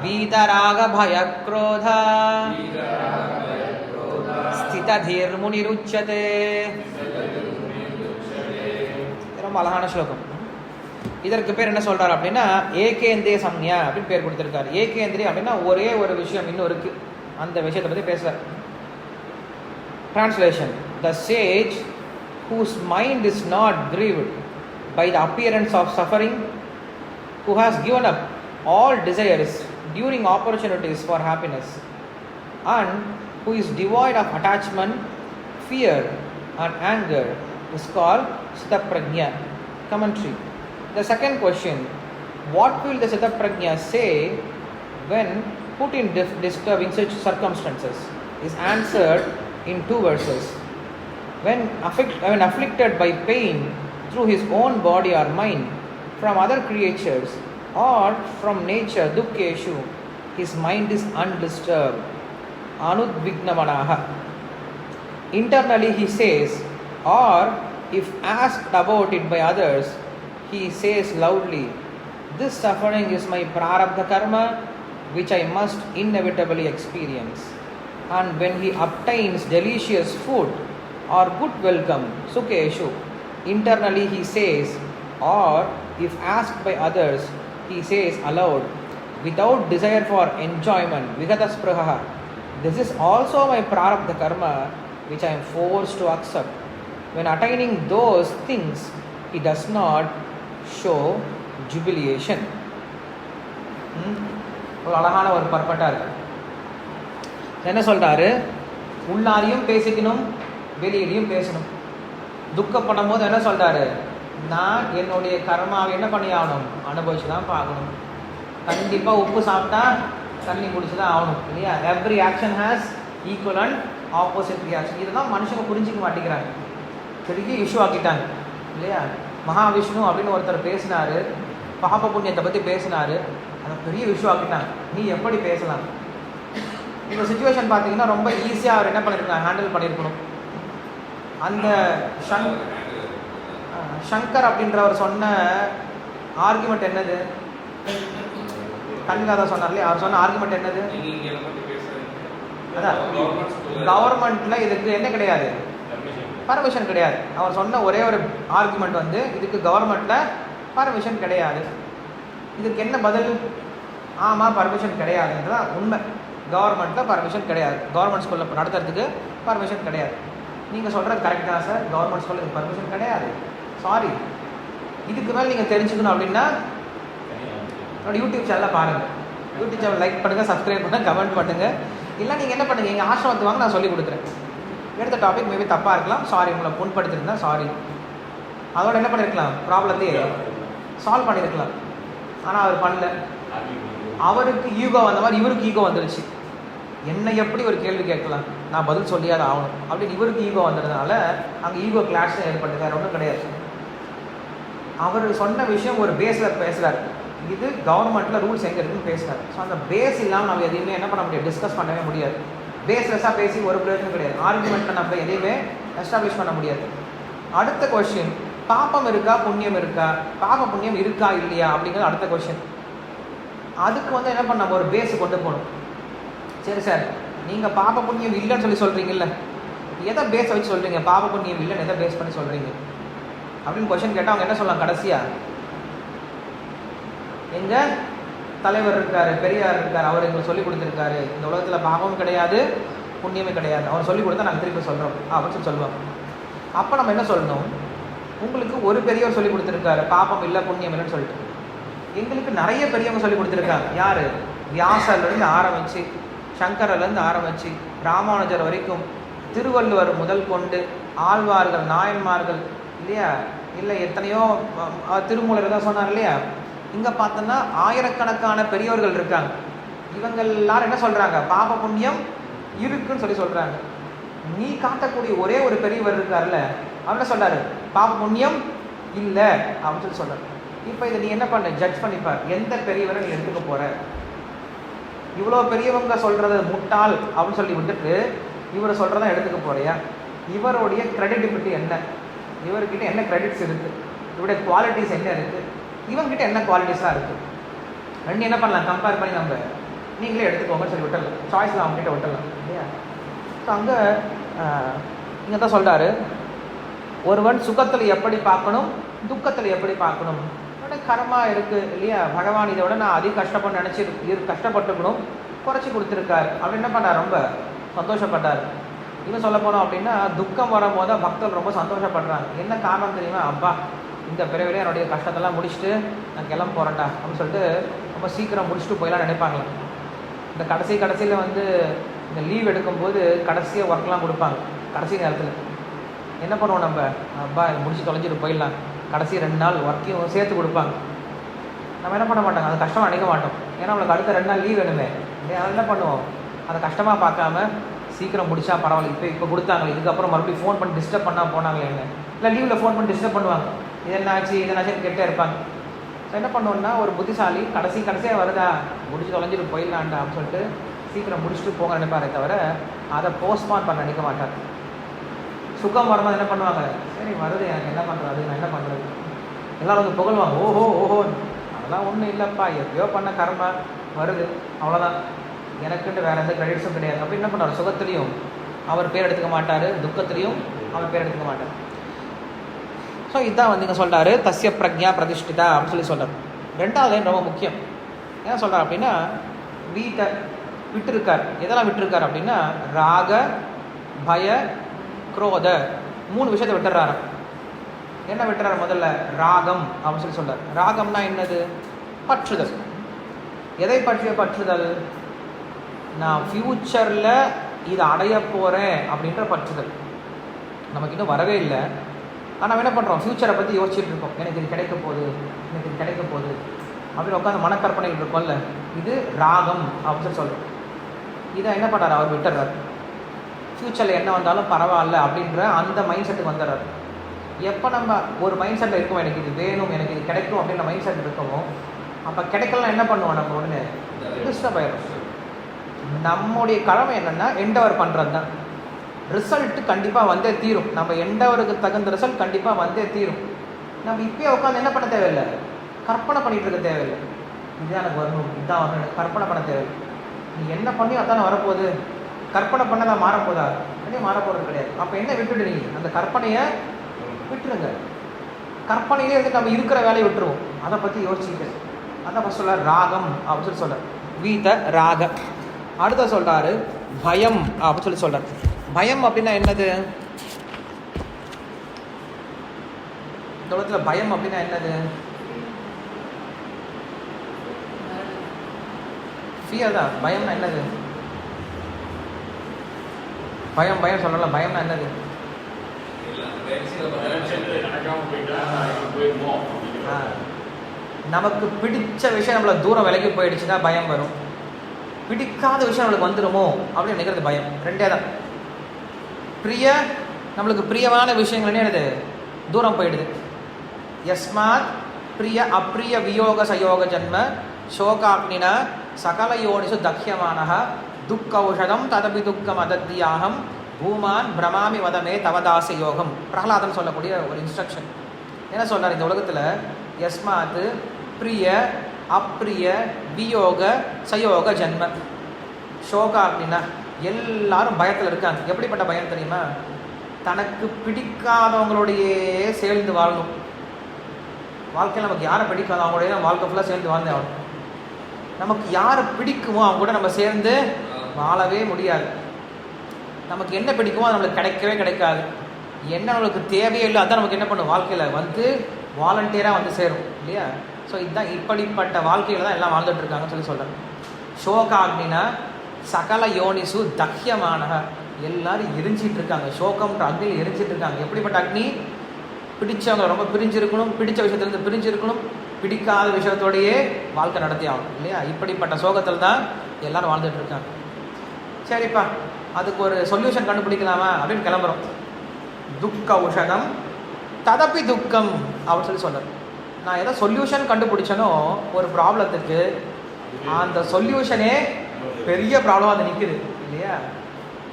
வீதராக பயக்ரோத ஸ்திததீர்முனிருச்யதே. ரொம்ப அழகான ஸ்லோகம். இதற்கு பேர் என்ன சொல்றாரு அப்படின்னா, ஏகேந்திரிய சம்யா அப்படின்னு பேர் கொடுத்திருக்காரு. ஏகேந்திரிய அப்படின்னா ஒரே ஒரு விஷயம் இன்னும் இருக்கு, அந்த விஷயத்தை பற்றி பேசுறார். Translation: The sage whose mind is not grieved by the appearance of suffering, who has given up all desires during opportunities for happiness, and who is devoid of attachment, fear and anger is called Sthitaprajna. Commentary. The second question, what will the Sthitaprajna say when put in disturbing such circumstances, is answered in 2 verses. When afflicted by pain through his own body or mind, from other creatures or from nature, dukkeshu, his mind is undisturbed, anudvignamanaha. Internally he says, or if asked about it by others, he says loudly, this suffering is my prarabdha karma which I must inevitably experience. And when he obtains delicious food or good welcome, sukheshu, internally he says, or if asked by others, he says aloud, without desire for enjoyment, vigataspraha, this is also my prarabdha karma which I am forced to accept. When attaining those things, he does not show jubilation. ஒரு அழகான ஒரு பர்பட்டா இருக்கு. என்ன சொல்றாரு, உள்ளாரையும் பேசிக்கணும், வெளியிலையும் பேசணும். துக்கப்படும் போது என்ன சொல்றாரு, நான் என்னுடைய கர்மாவை என்ன பண்ணி ஆகணும், அனுபவிச்சு தான் பார்க்கணும். கண்டிப்பாக உப்பு சாப்பிட்டா தண்ணி குடிச்சு தான் ஆகணும் இல்லையா. Every action has equal and opposite reaction. இதுதான் மனுஷங்க புரிஞ்சிக்க மாட்டேங்கிறாங்க, பெரிய இஷ்யூ ஆக்கிட்டாங்க இல்லையா. மகாவிஷ்ணு அப்படின்னு ஒருத்தர் பேசினார், பாப புண்ணியத்தை பற்றி பேசினார், அதை பெரிய இஷ்யூ ஆக்கிட்டாங்க. நீ எப்படி பேசலாம், இந்த சுச்சுவேஷன் பார்த்தீங்கன்னா ரொம்ப ஈஸியாக அவர் என்ன பண்ணியிருக்காங்க, ஹேண்டில் பண்ணியிருக்கணும். அந்த சங்கர் அப்படின்றவர் சொன்ன ஆர்குமெண்ட் என்னது? கண்காதா சொன்னார் இல்லையா, அவர் சொன்ன ஆர்குமெண்ட் என்னது? நீங்க இங்க எதை பத்தி பேசுறீங்க? அதான் கவர்மெண்ட் ஸ்கூல்ல கவர்மெண்ட்ல இதுக்கு என்ன கிடையாது, Permission. பர்மிஷன் கிடையாது. அவர் சொன்ன ஒரே ஒரு ஆர்குமெண்ட் வந்து இதுக்கு கவர்மெண்ட்ல பர்மிஷன் கிடையாது. இதுக்கு என்ன பதில்? ஆமாம், பர்மிஷன் கிடையாதுன்றதான் உண்மை. கவர்மெண்ட்ல பர்மிஷன் கிடையாது, கவர்மெண்ட் ஸ்கூலில் நடத்துறதுக்கு பர்மிஷன் கிடையாது. நீங்கள் சொல்கிறது கரெக்ட் தான் சார், கவர்மெண்ட் ஸ்கூலில் பர்மிஷன் கிடையாது, சாரி. இதுக்கு மேலே நீங்கள் தெரிஞ்சுக்கணும் அப்படின்னா என்னோட யூடியூப் சேனலை பாருங்கள். யூடியூப் சேனல் லைக் பண்ணுங்கள், சப்ஸ்கிரைப் பண்ணுங்கள், கமெண்ட் பண்ணுங்கள். இல்லை நீங்கள் என்ன பண்ணுங்கள், எங்கள் ஆசிரமத்து வாங்க, நான் சொல்லிக் கொடுக்குறேன். எடுத்த டாபிக் மேபி தப்பாக இருக்கலாம், சாரி. உங்களை புண்படுத்திருந்தா சாரி. அதோட என்ன பண்ணியிருக்கலாம், ப்ராப்ளத்தையே சால்வ் பண்ணியிருக்கலாம். ஆனால் அவர் பண்ணல. அவருக்கு ஈகோ வந்த மாதிரி இவருக்கு ஈகோ வந்துருச்சு. என்னை எப்படி ஒரு கேள்வி கேட்கலாம், நான் பதில் சொல்லியாத ஆகணும் அப்படின்னு இவருக்கு ஈகோ வந்ததுனால அங்கே ஈகோ கிளாஷ் ஏற்பட்டு வேறு ஒன்றும் கிடையாது. அவர் சொன்ன விஷயம் ஒரு பேஸில் பேசுகிறார். இது கவர்மெண்ட்டில் ரூல்ஸ் எங்கே இருக்குன்னு பேசுகிறார். ஸோ அந்த பேஸ் இல்லாமல் நம்ம எதையுமே என்ன பண்ண முடியாது, டிஸ்கஸ் பண்ணவே முடியாது. பேஸ்லெஸ்ஸாக பேசி ஒரு பிரயோஜனம் கிடையாது. ஆர்குமெண்ட்டில் நம்ம எதையுமே எஸ்டாப்ளிஷ் பண்ண முடியாது. அடுத்த கொஸ்டின், பாப்பம் இருக்கா புண்ணியம் இருக்கா, பாப புண்ணியம் இருக்கா இல்லையா அப்படிங்கிறது அடுத்த கொஸ்டின். அதுக்கு வந்து என்ன பண்ண, நம்ம ஒரு பேஸ் கொண்டு போகணும். சரி சார், நீங்கள் பாப புண்ணியம் இல்லைன்னு சொல்லி சொல்கிறீங்கல்ல, எதை பேஸ் வச்சு சொல்கிறீங்க, பாப புண்ணியம் இல்லைன்னு எதை பேஸ் பண்ணி சொல்கிறீங்க அப்படின்னு கொஸ்டின் கேட்டால் அவங்க என்ன சொல்லலாம் கடைசியாக, எங்கள் தலைவர் இருக்கார், பெரியார் இருக்கார், அவர் எங்களுக்கு சொல்லிக் கொடுத்துருக்காரு, இந்த உலகத்தில் பாவமும் கிடையாது புண்ணியமே கிடையாது, அவர் சொல்லிக் கொடுத்தா நாங்கள் திருப்பி சொல்கிறோம் அப்படின்னு சொல்லி சொல்லுவாங்க. அப்போ நம்ம என்ன சொல்லணும், உங்களுக்கு ஒரு பெரியவர் சொல்லிக் கொடுத்துருக்காரு பாப்பம் இல்லை புண்ணியம் இல்லைன்னு சொல்லிட்டு, எங்களுக்கு நிறைய பெரியவங்க சொல்லிக் கொடுத்துருக்காங்க. யார்? வியாசர்லேருந்து ஆரம்பித்து, சங்கரிலேருந்து ஆரம்பித்து, ராமானுஜர் வரைக்கும், திருவள்ளுவர் முதல் கொண்டு, ஆழ்வார்கள், நாயன்மார்கள் இல்லையா, இல்லை எத்தனையோ, திருமூலர் தான் சொன்னார் இல்லையா. இங்கே பார்த்தோன்னா ஆயிரக்கணக்கான பெரியவர்கள் இருக்காங்க. இவங்க எல்லாரும் என்ன சொல்கிறாங்க, பாப புண்ணியம் இருக்குன்னு சொல்லி சொல்கிறாங்க. நீ காட்டக்கூடிய ஒரே ஒரு பெரியவர் இருக்கார்ல, அவர் என்ன சொல்கிறாரு, பாப புண்ணியம் இல்லை அப்படின்னு சொல்லி சொல்கிறார். இப்போ இதை நீ என்ன பண்ண, ஜட்ஜ் பண்ணிப்பார், எந்த பெரியவரை நீ எடுத்துக்க போகிற. இவ்வளோ பெரியவங்க சொல்கிறத முட்டாள் அப்படின்னு சொல்லி விட்டுட்டு இவரை சொல்கிறதான் எடுத்துக்க போறியா? இவருடைய கிரெடிபிலிட்டி என்ன, இவர்கிட்ட என்ன கிரெடிட்ஸ் இருக்குது, இவருடைய குவாலிட்டிஸ் என்ன இருக்குது, இவங்ககிட்ட என்ன குவாலிட்டிஸாக இருக்குது, ரெண்டு என்ன பண்ணலாம் கம்பேர் பண்ணி நம்ம நீங்களே எடுத்துக்கோங்கன்னு சொல்லி விட்டுடலாம். சாய்ஸில் அவங்ககிட்ட விட்டுடலாம் இல்லையா. ஸோ அங்கே இங்கே தான் சொல்கிறாரு, ஒருவன் சுகத்தில் எப்படி பார்க்கணும், துக்கத்தில் எப்படி பார்க்கணும். கர்மா இருக்குது இல்லையா, பகவான் இதை விட நான் அதிக கஷ்டப்பட்டு நினச்சி கஷ்டப்பட்டுக்கணும், குறைச்சி கொடுத்துருக்காரு அப்படின்னு என்ன பண்ணார், ரொம்ப சந்தோஷப்பட்டார். இன்னும் சொல்ல போனோம் அப்படின்னா துக்கம் வரும்போது பக்தர்கள் ரொம்ப சந்தோஷப்படுறாங்க. என்ன காரணம் தெரியுமா, அப்பா இந்த பிறவிலே என்னுடைய கஷ்டத்தெல்லாம் முடிச்சுட்டு நான் கிளம்ப போகிறேன்டா அப்படின்னு சொல்லிட்டு ரொம்ப சீக்கிரம் முடிச்சுட்டு போயெல்லாம் நினைப்பாங்களே. இந்த கடைசியில் வந்து இந்த லீவ் எடுக்கும்போது கடைசியாக ஒர்க்லாம் கொடுப்பாங்க. கடைசி நேரத்தில் என்ன பண்ணுவோம் நம்ம, அப்பா முடிச்சு தொலைஞ்சிட்டு போயிடலாம், கடைசி 2 நாள் ஒர்க்கையும் சேர்த்து கொடுப்பாங்க. நம்ம என்ன பண்ண மாட்டோங்க, அது கஷ்டமாக நினைக்க மாட்டோம். ஏன்னா நம்மளுக்கு அடுத்த 2 நாள் லீவ் வேணுமே. அதனால் என்ன பண்ணுவோம், அதை கஷ்டமாக பார்க்காம சீக்கிரம் முடிச்சா பரவாயில்ல, இப்போ கொடுத்தாங்களே, இதுக்கப்புறம் மறுபடியும் ஃபோன் பண்ணி டிஸ்டர்ப் பண்ணால் போனாங்களே என்ன, இல்லை லீவில் ஃபோன் பண்ணி டிஸ்டர்ப் பண்ணுவாங்க, இதென்னாச்சு கேட்டே இருப்பாங்க. ஸோ என்ன பண்ணுவோன்னா ஒரு புத்திசாலி கடைசியாக வருதா, முடிச்சு தொலைஞ்சிட்டு போயிடலான்டா அப்படின்னு சொல்லிட்டு சீக்கிரம் முடிச்சுட்டு போங்க நினைப்பாரே தவிர அதை போஸ்ட்பான் பண்ண நினைக்க மாட்டார். சுகம் வரும்போது என்ன பண்ணுவாங்க, சரி வருது எனக்கு என்ன பண்ணுறது, நான் என்ன பண்ணுறது, எல்லோரும் வந்து புகழ்வாங்க, ஓஹோ ஓஹோ, அதெல்லாம் ஒன்றும் இல்லைப்பா, எப்பயோ பண்ண கர்மா வருது அவ்வளோதான், எனக்குன்ட்டு வேறு எந்த கிரெடிட்ஸும் கிடையாது அப்படி என்ன பண்ணுவார். சுகத்துலேயும் அவர் பேர் எடுத்துக்க மாட்டார், துக்கத்துலேயும் அவர் பேர் எடுத்துக்க மாட்டார். ஸோ இதுதான் வந்து இங்கே சொல்கிறாரு, தஸ்ய பிரக்ஞா பிரதிஷ்டிதா அப்படின்னு சொல்லி சொல்கிறார். 2வது லைன் ரொம்ப முக்கியம். என்ன சொல்கிறார் அப்படின்னா, வீட்டை விட்டுருக்கார். எதெல்லாம் விட்டுருக்கார் அப்படின்னா, ராக பய குரோத 3 விஷயத்தை விட்டுறாரு. என்ன விட்டுறாரு, முதல்ல ராகம் அப்படின்னு சொல்லி சொல்கிறார். ராகம்னா என்னது, பற்றுதல். எதை பற்றிய பற்றுதல், நான் ஃப்யூச்சரில் இதை அடைய போகிறேன் அப்படின்ற பற்றுதல். நமக்கு இன்னும் வரவே இல்லை, ஆனால் என்ன பண்ணுறோம், ஃப்யூச்சரை பற்றி யோசிச்சுட்டு இருக்கோம், எனக்கு இது கிடைக்க போகுது, எனக்கு இது கிடைக்க போகுது அப்படின்னு உட்காந்து மனக்கற்பனைகள் இருக்கோம்ல, இது ராகம் அப்படின்னு சொல்கிறோம். இதை என்ன பண்ணுறாரு, அவர் விட்டுறாரு. ஃப்யூச்சரில் என்ன வந்தாலும் பரவாயில்ல அப்படின்ற அந்த மைண்ட் செட்டுக்கு வந்துடுறாரு. எப்போ நம்ம ஒரு மைண்ட் செட்டில் இருக்கோம், எனக்கு இது வேணும், எனக்கு இது கிடைக்கும் அப்படின்ற மைண்ட் செட் இருக்கோமோ, அப்போ கிடைக்கலாம் என்ன பண்ணுவோம், நம்ம உடனே டிஸ்டர்ப் ஆயிடும். நம்முடைய கடமை என்னென்னா எண்டவர் பண்ணுறது தான். ரிசல்ட்டு கண்டிப்பாக வந்தே தீரும், நம்ம எண்டவருக்கு தகுந்த ரிசல்ட் கண்டிப்பாக வந்தே தீரும். நம்ம இப்பயே உட்காந்து என்ன பண்ண தேவையில்லை, கற்பனை பண்ணிட்டு இருக்க தேவையில்லை. இதுதான் எனக்கு வரணும், இதுதான் வரணும், எனக்கு கற்பனை பண்ண தேவையில்லை. நீ என்ன பண்ணி அதானே வரப்போகுது. கற்பனை பண்ணதான் மாறப்போதா? அதே மாறப்போகிறது கிடையாது. அப்போ என்ன விட்டுடு, நீ அந்த கற்பனையை விட்டுருங்க. கற்பனையிலே இருந்து நம்ம இருக்கிற வேலையை விட்டுருவோம். அதை பற்றி யோசிச்சுக்கிட்டு அதான் ஃபஸ்ட் சொல்ல ராகம் அப்படின்னு சொல்லி சொல்கிறார். வீத ராக. அடுத்த சொல்கிறாரு பயம் அப்படின்னு சொல்லி சொல்கிறார். பயம் அப்படின்னா என்னது? இந்த உலகத்துல பயம் அப்படின்னா என்னது? ஃபியர் தான். பயம்னா என்னது? பயம் பயம் சொல்லலாம். பயம்னா என்னது? நமக்கு பிடிச்ச விஷயம் நம்மள தூரம் விலகி போயிடுச்சுன்னா பயம் வரும். பிடிக்காத விஷயம் நம்மளுக்கு வந்துடுமோ அப்படின்னு நினைக்கிறது பயம். ரெண்டே தான். நம்மளுக்கு பிரியமான விஷயங்கள் என்னது? தூரம் போயிடுது. யஸ்மாத் பிரிய அப்பிரிய வியோக சயோக ஜன்ம சோகாக்னின சகல யோனிசு தக்யமானஹ துக்கௌஷதம் ததபி துக்கம் அதத்தியாகம் பூமான் பிரமாமி வதமே தவதாச யோகம். பிரகலாதன் சொல்லக்கூடிய ஒரு இன்ஸ்ட்ரக்ஷன். என்ன சொல்றார் இந்த உலகத்தில்? யஸ்மாத் பிரிய அப்பிரிய வியோக சயோக ஜன்ம சோகாக்னின. எல்லாரும் பயத்தில் இருக்காங்க. எப்படிப்பட்ட பயம் தெரியுமா? தனக்கு பிடிக்காதவங்களோடையே சேர்ந்து வாழணும். வாழ்க்கையில் நமக்கு யாரை பிடிக்காதோ அவங்களோடைய வாழ்க்கை ஃபுல்லாக சேர்ந்து வாழ்ந்தே ஆகணும். நமக்கு யாரை பிடிக்குமோ அவங்க கூட நம்ம சேர்ந்து வாழவே முடியாது. நமக்கு என்ன பிடிக்குமோ அது நம்மளுக்கு கிடைக்கவே கிடைக்காது. என்ன நம்மளுக்கு தேவையே இல்லை அதான் நமக்கு என்ன பண்ணும் வாழ்க்கையில் வந்து வாலண்டியராக வந்து சேரும் இல்லையா? ஸோ இதுதான் இப்படிப்பட்ட வாழ்க்கையில் தான் எல்லாம் வாழ்ந்துட்டு இருக்காங்கன்னு சொல்லி சொல்கிறேன். சோகாக்னினா சகல யோனிசு தக்யமானக. எல்லாரும் எரிஞ்சிட்டு இருக்காங்க. சோகம்ன்ற அக்னியில் எரிஞ்சிட்டு இருக்காங்க. எப்படிப்பட்ட அக்னி? பிடிச்சவங்க ரொம்ப பிரிஞ்சிருக்கணும், பிடிச்ச விஷயத்துலேருந்து பிரிஞ்சிருக்கணும், பிடிக்காத விஷயத்தோடையே வாழ்க்கை நடத்தி ஆகணும் இல்லையா? இப்படிப்பட்ட சோகத்தில் தான் எல்லாரும் வாழ்ந்துட்டு இருக்காங்க. சரிப்பா, அதுக்கு ஒரு சொல்யூஷன் கண்டுபிடிக்கலாமா அப்படின்னு கிளம்புறோம். துக்க உஷதம் ததப்பி துக்கம் அப்படின்னு சொல்லி சொல்கிறேன். நான் எதோ சொல்யூஷன் கண்டுபிடிச்சனோ ஒரு ப்ராப்ளத்துக்கு, அந்த சொல்யூஷனே பெரிய ப்ராப்ளமாக அது நிற்குது இல்லையா?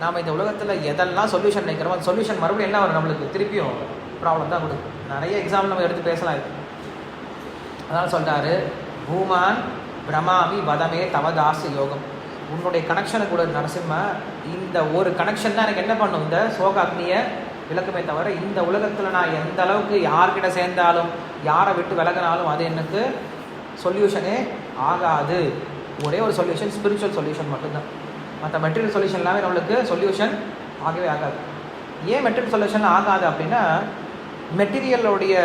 நாம் இந்த உலகத்தில் எதெல்லாம் சொல்யூஷன் நினைக்கிறோமோ அந்த சொல்யூஷன் மறுபடியும் என்ன வரும்? நம்மளுக்கு திருப்பியும் ப்ராப்ளம் தான் கொடுக்கும். நிறைய எக்ஸாம்பிள் நம்ம எடுத்து பேசலாம் இது. அதனால் சொல்கிறாரு பூமான் பிரமாமி வதமே தவதாச யோகம். உன்னுடைய கனெக்ஷனை கூட நரசிம்ம, இந்த ஒரு கனெக்ஷன் தான் எனக்கு என்ன பண்ணும்? இந்த சோக அக்னியை விளக்குமே தவிர இந்த உலகத்தில் நான் எந்த அளவுக்கு யார்கிட்ட சேர்ந்தாலும் யாரை விட்டு விலகினாலும் அது எனக்கு சொல்யூஷனே ஆகாது. ஒரே ஒரு சொல்யூஷன் ஸ்பிரிச்சுவல் சொல்யூஷன் மட்டும்தான். மற்ற மெட்டீரியல் சொல்யூஷன் எல்லாமே நம்மளுக்கு சொல்யூஷன் ஆகவே ஆகாது. ஏன் மெட்டீரியல் சொல்யூஷன் ஆகாது அப்படின்னா மெட்டீரியலுடைய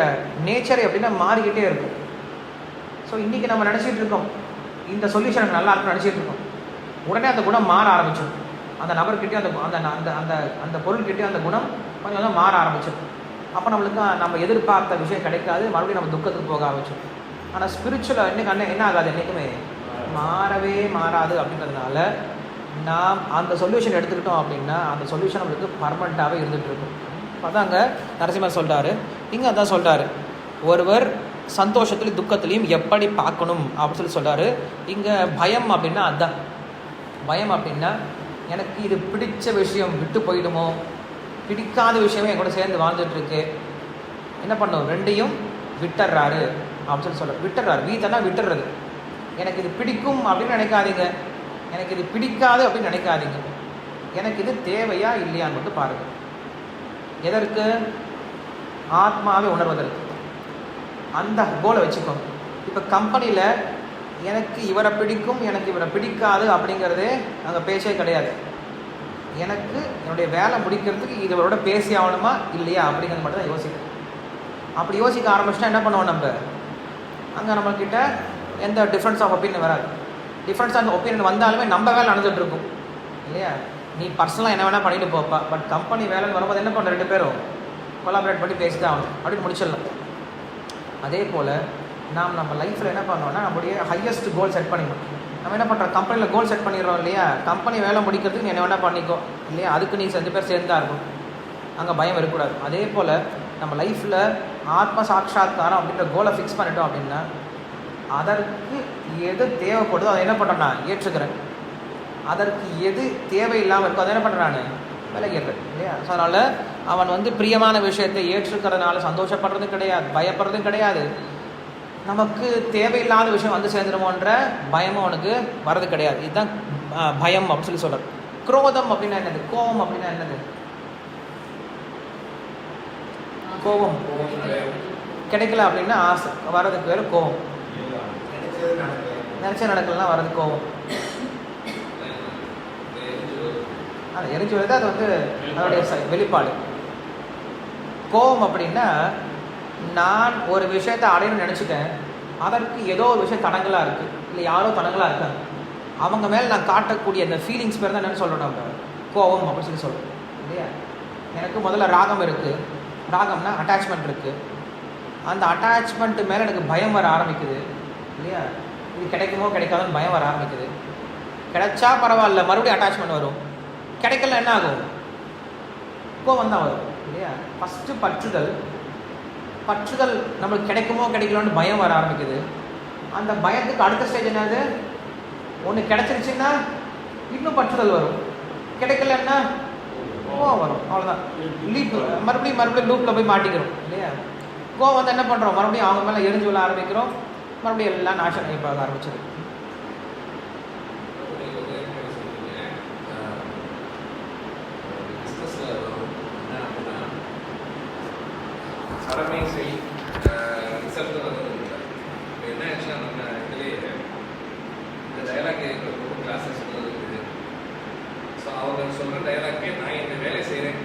நேச்சர் எப்படின்னா மாறிக்கிட்டே இருக்கும். ஸோ இன்றைக்கி நம்ம நினச்சிட்டு இருக்கோம் இந்த சொல்யூஷன் நல்லா இருக்குன்னு நினச்சிட்டு இருக்கோம். உடனே அந்த குணம் மாற ஆரம்பிச்சிடும். அந்த நபர்கிட்டையும் அந்த அந்த அந்த அந்த பொருள்கிட்டையும் அந்த குணம் கொஞ்சம் கொஞ்சம் மாற ஆரம்பிச்சிடும். அப்போ நம்மளுக்கு நம்ம எதிர்பார்த்த விஷயம் கிடைக்காது, மறுபடியும் நம்ம துக்கத்துக்கு போக ஆரம்பிச்சிடும். ஆனால் ஸ்பிரிச்சுவல் இன்னைக்கு என்ன ஆகாது, என்றைக்குமே மாறவே மாறாது. அப்படின்றதுனால நாம் அந்த சொல்யூஷன் எடுத்துக்கிட்டோம் அப்படின்னா அந்த சொல்யூஷன் நம்மளுக்கு பர்மனெண்ட்டாகவே இருந்துகிட்டு இருக்கும். அதாங்க நரசிம்மர் சொல்கிறாரு. இங்கே அதான் சொல்கிறாரு, ஒருவர் சந்தோஷத்துலையும் துக்கத்துலையும் எப்படி பார்க்கணும் அப்படின்னு சொல்லி சொல்கிறாரு. இங்கே பயம் அப்படின்னா அதுதான். பயம் அப்படின்னா எனக்கு இது பிடிச்ச விஷயம் விட்டு போயிடுமோ, பிடிக்காத விஷயமே என் கூட சேர்ந்து வாழ்ந்துட்டுருக்கு, என்ன பண்ணும்? ரெண்டையும் விட்டுறாரு அப்படின்னு சொல்லி விட்டுறாரு. வீத்தனா விட்டுறது. எனக்கு இது பிடிக்கும் அப்படின்னு நினைக்காதீங்க, எனக்கு இது பிடிக்காது அப்படின்னு நினைக்காதீங்க. எனக்கு இது தேவையா இல்லையான்னு மட்டும் பாருங்கள். எதற்கு? ஆத்மாவை உணர்வதற்கு. அந்த கோலை வச்சுக்கோங்க. இப்போ கம்பெனியில் எனக்கு இவரை பிடிக்கும் எனக்கு இவரை பிடிக்காது அப்படிங்கிறதே அங்கே பேச்சே கிடையாது. எனக்கு என்னுடைய வேலை முடிக்கிறதுக்கு இவரோட பேசி ஆகணுமா இல்லையா அப்படிங்கிறது மட்டும் தான் யோசிக்கணும். அப்படி யோசிக்க ஆரம்பிச்சுன்னா என்ன பண்ணுவோம்? நம்ம அங்கே நம்மக்கிட்ட எந்த டிஃப்ரென்ஸ் ஆஃப் ஒப்பீனியன் வராது. டிஃப்ரென்ஸ் ஆஃப் ஒப்பீனியன் வந்தாலுமே நம்ம வேலை நடந்துகிட்ருக்கும் இல்லையா? நீ பர்சனலாக என்ன வேணால் பண்ணிட்டு போப்பா, பட் கம்பெனி வேலைன்னு வரும்போது என்ன பண்ணுற? 2 பேரும் கொலாபரேட் பண்ணி பேசி தான் ஆகணும் அப்படின்னு முடிச்சிடலாம். அதே போல் நாம் நம்ம லைஃப்பில் என்ன பண்ணோம்னா நம்முடைய ஹையஸ்ட் கோல் செட் பண்ணிக்கணும். நம்ம என்ன பண்ணுறோம்? கம்பெனியில் கோல் செட் பண்ணிடுறோம் இல்லையா? கம்பெனி வேலை முடிக்கிறதுக்கு நீ என்ன வேணால் பண்ணிக்கோ இல்லையா? அதுக்கு நீ 2 பேர் சேர்ந்து தான் இருக்கும். அங்கே பயம் இருக்கக்கூடாது. அதே போல் நம்ம லைஃப்பில் ஆத்ம சாட்சாத்காரம் அப்படின்ற கோலை ஃபிக்ஸ் பண்ணிட்டோம் அப்படின்னா அதற்கு எது தேவைப்படுதோ அதை என்ன பண்ணுறேன்? நான் ஏற்றுக்கிறேன். அதற்கு எது தேவையில்லாமல் இருக்கோ அதை என்ன பண்ணுறேன்? நான் விலகிடுறேன் இல்லையா? ஸோ அதனால் அவன் வந்து பிரியமான விஷயத்தை ஏற்றுக்கிறதுனால சந்தோஷப்படுறதும் கிடையாது, பயப்படுறதும் கிடையாது. நமக்கு தேவையில்லாத விஷயம் வந்து சேர்ந்துருமோன்ற பயமும் அவனுக்கு வர்றது கிடையாது. இதுதான் பயம் அப்படின்னு சொல்கிறார். குரோதம் அப்படின்னா என்னது? கோபம் அப்படின்னா என்னது? கோபம் கிடைக்கல அப்படின்னா ஆசை வர்றதுக்கு பேர் கோபம். நினச்ச நடக்கலாம் வர்றது கோபம். அது எரிஞ்சு வருது, அது வந்து அதனுடைய வெளிப்பாடு. கோபம் அப்படின்னா நான் ஒரு விஷயத்தை அடையணும்னு நினச்சிட்டேன், அதற்கு ஏதோ ஒரு விஷயம் தடங்களாக இருக்குது, இல்லை யாரோ தடங்களாக இருக்காங்க, அவங்க மேலே நான் காட்டக்கூடிய அந்த ஃபீலிங்ஸ் பேர் தான் என்னென்னு சொல்கிறோம் நம்ம கோபம் அப்படின்னு சொல்லி சொல்கிறோம் இல்லையா. எனக்கு முதல்ல ராகம் இருக்குது, ராகம்னா அட்டாச்மெண்ட் இருக்குது, அந்த அட்டாச்மெண்ட்டு மேலே எனக்கு பயம் வர ஆரம்பிக்குது இல்லையா. இது கிடைக்குமோ கிடைக்காதுன்னு பயம் வர ஆரம்பிக்குது. கிடைச்சா பரவாயில்ல, மறுபடியும் அட்டாச்மெண்ட் வரும். கிடைக்கல என்ன ஆகும்? கோபம் தான் வரும் இல்லையா. ஃபஸ்ட்டு பற்றுதல் நம்மளுக்கு கிடைக்குமோ கிடைக்கலன்னு பயம் வர ஆரம்பிக்குது. அந்த பயத்துக்கு அடுத்த ஸ்டேஜ் என்னது? ஒன்று கிடைச்சிருச்சுன்னா இன்னும் பற்றுதல் வரும், கிடைக்கலன்னா கோவம் வரும். அவ்வளோதான், லீப் மறுபடியும் லூப்பில் போய் மாட்டிக்கிறோம் இல்லையா. கோவம் வந்து என்ன பண்ணுறோம்? மறுபடியும் அவங்க மேலே எரிஞ்சு விழ ஆரம்பிக்கிறோம், மறுபடியும் எல்லாம் நாசம் ஆக ஆரம்பிச்சிடும். கடமை செய் ரிசல்ட் வர்றது என்ன ஆச்சுன்னா, நம்ம இதுலேயே இந்த டைலாக் கிளாஸஸ் சொல்கிறது இருக்குது. ஸோ அவங்க சொல்கிற டைலாக்கே நான் இந்த வேலை செய்கிறேன்,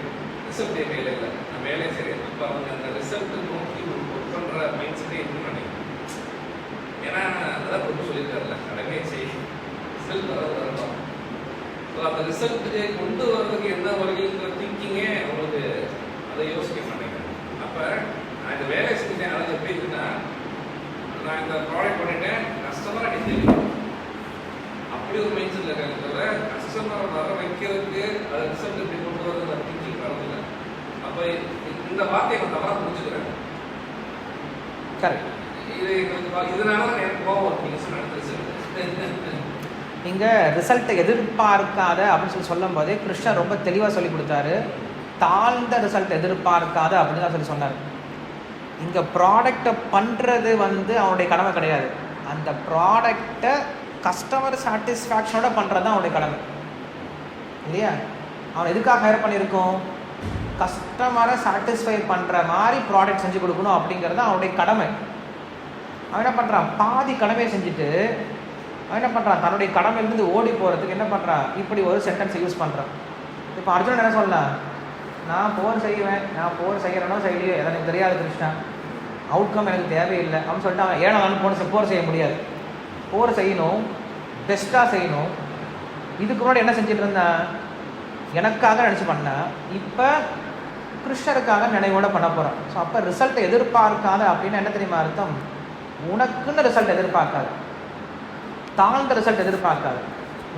ரிசல்ட் என் வேலை இல்லை, நான் வேலையை செய்கிறேன். அப்போ அவங்க அந்த ரிசல்ட்டை நோக்கி ஒர்க் பண்ணுற மைண்ட் செட்டே இன்னும் நினைக்கிறேன். ஏன்னா அதான் ரொம்ப சொல்லியிருக்காருல்ல, கடமை செய் ரிசல்ட் வரணும். ஸோ அந்த ரிசல்ட்டுக்கு கொண்டு வர்றதுக்கு என்ன வழிங்கிற திங்கிங்கே அவங்களுக்கு அதை யோசிக்க மாட்டேங்கிறேன். அப்போ நான் இந்த வேலையை செஞ்சுட்டேன், அதாவது எப்படி இருக்குன்னா, நான் இந்த ப்ராடக்ட் பண்ணிட்டேன், கஸ்டமரை அடி தெரியும், அப்படி ஒரு மைண்ட் செட்டில் இருக்காங்க. தவிர கஸ்டமரை வர வைக்கிறதுக்கு அதை ரிசல்ட் எப்படி கொண்டு வரது திங்கிங் வரதில்லை. அப்போ இந்த வார்த்தையை நான் தவறாக புரிஞ்சுக்கிறேன். கரெக்ட். இதனால தான் எனக்கு கோபம் வரும். நீங்கள் சொன்ன ரிசல்ட் இங்கே ரிசல்ட்டை எதிர்பார்க்காத அப்படின்னு சொல்லும் போதே கிருஷ்ணர் ரொம்ப தெளிவாக சொல்லி கொடுத்தாரு. தாழ்ந்த ரிசல்ட் எதிர்பார்க்காத அப்படின்னு தான் சொல்லி சொன்னார். இங்கே ப்ராடக்டை பண்ணுறது வந்து அவனுடைய கடமை கிடையாது, அந்த ப்ராடக்டை கஸ்டமர் சாட்டிஸ்ஃபேக்ஷனோட பண்ணுறது தான் அவனுடைய கடமை இல்லையா. அவன் எதுக்காக ஹையர் பண்ணியிருக்கோம்? கஸ்டமரை சாட்டிஸ்ஃபை பண்ணுற மாதிரி ப்ராடக்ட் செஞ்சு கொடுக்கணும் அப்படிங்கிறது தான் அவனுடைய கடமை. அவன் என்ன பண்ணுறான்? பாதி கடமையை செஞ்சுட்டு அவன் என்ன பண்ணுறான்? தன்னுடைய கடமையிலேருந்து ஓடி போகிறதுக்கு என்ன பண்ணுறான்? இப்படி ஒரு சென்டென்ஸை யூஸ் பண்ணுறான். இப்போ அர்ஜுனன் என்ன சொல்லலாம்? நான் போர் செய்வேன், நான் போர் செய்கிறேனோ செய்யலையோ எனக்கு தெரியாது கிருஷ்ணா, அவுட்கம் எனக்கு தேவையில்லை அப்படின்னு சொல்லிட்டு அவன் ஏழாம் போர் செய்ய முடியாது. போர் செய்யணும், பெஸ்ட்டாக செய்யணும். இதுக்கு முன்னாடி என்ன செஞ்சுட்டு இருந்தேன்? எனக்காக நினச்சி பண்ணேன், இப்போ கிருஷ்ணருக்காக நினைவோட பண்ண போகிறேன். ஸோ அப்போ ரிசல்ட்டை எதிர்பார்க்காத அப்படின்னா என்ன தெரியுமா அர்த்தம்? உனக்குன்னு ரிசல்ட் எதிர்பார்க்காது, தாழ்ந்த ரிசல்ட் எதிர்பார்க்காது,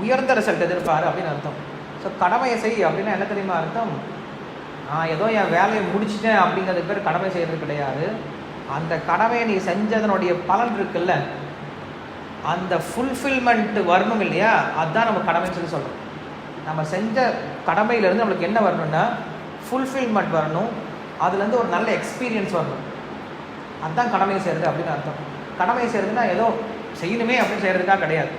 உயர்ந்த ரிசல்ட் எதிர்பாரு அப்படின்னு அர்த்தம். ஸோ கடமையை செய் அப்படின்னா என்ன தெரியுமா அர்த்தம்? நான் ஏதோ என் வேலையை முடிச்சிட்டேன் அப்படிங்கிறது பேர் கடமை செய்கிறது கிடையாது. அந்த கடமையை நீ செஞ்சதனுடைய பலன் இருக்குல்ல, அந்த ஃபுல்ஃபில்மெண்ட் வரணும் இல்லையா, அதுதான் நம்ம கடமைன்னு சொல்லி சொல்கிறோம். நம்ம செஞ்ச கடமையிலேருந்து நம்மளுக்கு என்ன வரணும்னா ஃபுல்ஃபில்மெண்ட் வரணும், அதுலேருந்து ஒரு நல்ல எக்ஸ்பீரியன்ஸ் வரணும். அதுதான் கடமையை செய்கிறது அப்படின்னு அர்த்தம். கடமையை செய்கிறதுனா ஏதோ செய்யணுமே அப்படின்னு செய்கிறதுக்காக கிடையாது.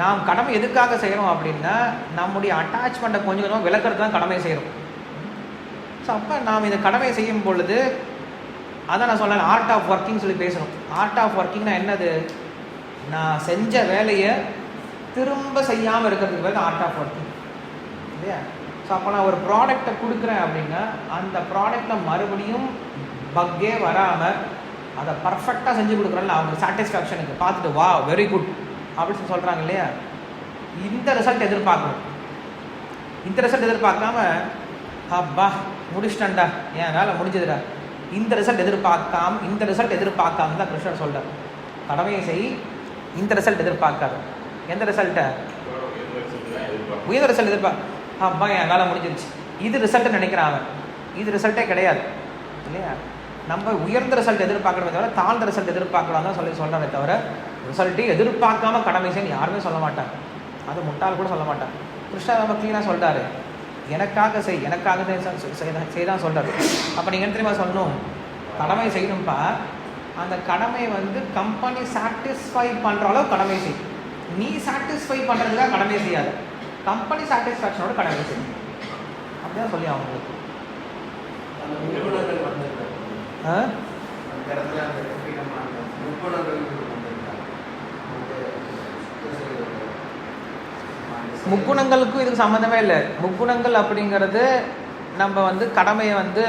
நாம் கடமை எதுக்காக செய்கிறோம் அப்படின்னா நம்முடைய அட்டாச்மெண்ட்டை கொஞ்சம் கொஞ்சமாக விளக்குறது தான் கடமையை செய்கிறோம். ஸோ அப்போ நாம் இந்த கடமையை செய்யும் பொழுது அதான் நான் சொன்னேன், ஆர்ட் ஆஃப் ஒர்க்கிங் சொல்லி பேசணும். ஆர்ட் ஆஃப் ஒர்க்கிங்னா என்னது? நான் செஞ்ச வேலையை திரும்ப செய்யாமல் இருக்கிறதுக்கு பேர் ஆர்ட் ஆஃப் ஒர்க்கிங் இல்லையா. ஸோ அப்போ நான் ஒரு ப்ராடக்டை கொடுக்குறேன் அப்படின்னா அந்த ப்ராடக்டில் மறுபடியும் பக்கே வராமல் அதை பர்ஃபெக்டாக செஞ்சு கொடுக்குறேன்ல, அவங்க சாட்டிஸ்ஃபேக்ஷனுக்கு பார்த்துட்டு வா வெரி குட் அப்படின்னு சொல்கிறாங்க இல்லையா. இந்த ரிசல்ட் எதிர்பார்க்கணும். இந்த ரிசல்ட் எதிர்பார்க்காம அப்பா முடிச்சிட்டேன்டா, என் வேலை முடிஞ்சதுடா, இந்த ரிசல்ட் எதிர்பார்க்காம தான் கிருஷ்ணர் சொல்கிறார். கடமையை செய், இந்த ரிசல்ட் எதிர்பார்க்காது. எந்த ரிசல்ட்டை? உயர்ந்த ரிசல்ட் அப்பா என் வேலை முடிஞ்சிருச்சு, இது ரிசல்ட்டு நினைக்கிறான் அவன். இது ரிசல்ட்டே கிடையாது இல்லையா. நம்ம உயர்ந்த ரிசல்ட் எதிர்பார்க்கறமே தவிர தாழ்ந்த ரிசல்ட் எதிர்பார்க்கலாம் தான் சொல்கிறாரே தவிர ரிசல்ட்டே எதிர்பார்க்காம கடமை செய்யணும் யாருமே சொல்ல மாட்டாங்க. அது முட்டாள் கூட சொல்ல மாட்டாங்க. கிருஷ்ணா ரொம்ப க்ளீனாக சொல்கிறாரு, எனக்காக செய், எனக்காக செய்தான் சொல்கிறார். அப்போ நீங்கள் என்ன தெரியுமா சொல்லணும்? கடமை செய்யணும்ப்பா. அந்த கடமை வந்து கம்பெனி சாட்டிஸ்ஃபை பண்ணுற அளவு கடமை செய். நீ சாட்டிஸ்ஃபை பண்ணுறதுக்காக கடமை செய்யாது, கம்பெனி சாட்டிஸ்ஃபேக்ஷனோட கடமை செய்யும். அப்படிதான் சொல்லி அவங்களுக்கு முக்குணங்களுக்கும் இதுக்கு சம்மந்தமே இல்லை. முக்குணங்கள் அப்படிங்கிறது நம்ம வந்து கடமையை வந்து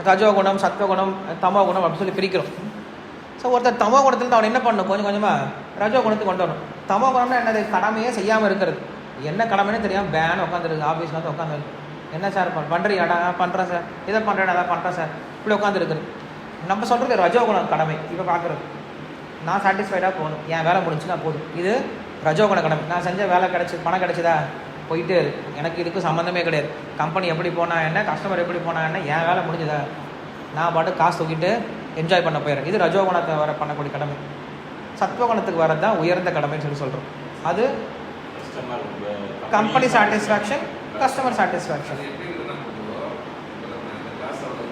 ரஜோகுணம், சத்வகுணம், தமோ குணம் அப்படின்னு சொல்லி பிரிக்கிறோம். ஸோ ஒருத்தர் தமோ குணத்துலேருந்து அவன் என்ன பண்ணணும்? கொஞ்சம் கொஞ்சமாக ரஜோ குணத்துக்கு கொண்டு வரணும். தமோ குணம்னா என்னது? கடமையே செய்யாமல் இருக்கிறது. என்ன கடமைன்னு தெரியாமல் பேன் உட்காந்துருக்கு, ஆஃபீஸில் வந்து உட்காந்து என்ன சார் பண்ணுறியாடா? பண்ணுறேன் சார். இதை பண்ணுறேன், அதான் பண்ணுறேன் சார், இப்படி உட்காந்துருக்குது. நம்ம சொல்கிறது ரஜோகுணம் கடமை. இப்போ பார்க்குறது நான் சாட்டிஸ்ஃபைடாக போகணும், என் வேலை முடிஞ்சுன்னா போதும், இது ரஜோகுண கடமை. நான் செஞ்ச வேலை கிடச்சி பணம் கிடச்சிதா போயிட்டு எனக்கு இதுக்கு சம்மந்தமே கிடையாது. கம்பெனி எப்படி போனால் என்ன, கஸ்டமர் எப்படி போனால் என்ன, என் வேலை முடிஞ்சுதா நான் பாட்டு காசு தூக்கிட்டு என்ஜாய் பண்ண போயிடுறேன். இது ரஜோகுணத்தை வர பண்ணக்கூடிய கடமை. சத்வகுணத்துக்கு வரது தான் உயர்ந்த கடமைன்னு சொல்லி சொல்கிறோம். அது கம்பெனி சாட்டிஸ்ஃபேக்ஷன், கஸ்டமர் சாட்டிஸ்ஃபேக்ஷன். அது எப்படி இருக்குன்னா, இப்போ நம்ம இந்த கிளாஸ் ஒரு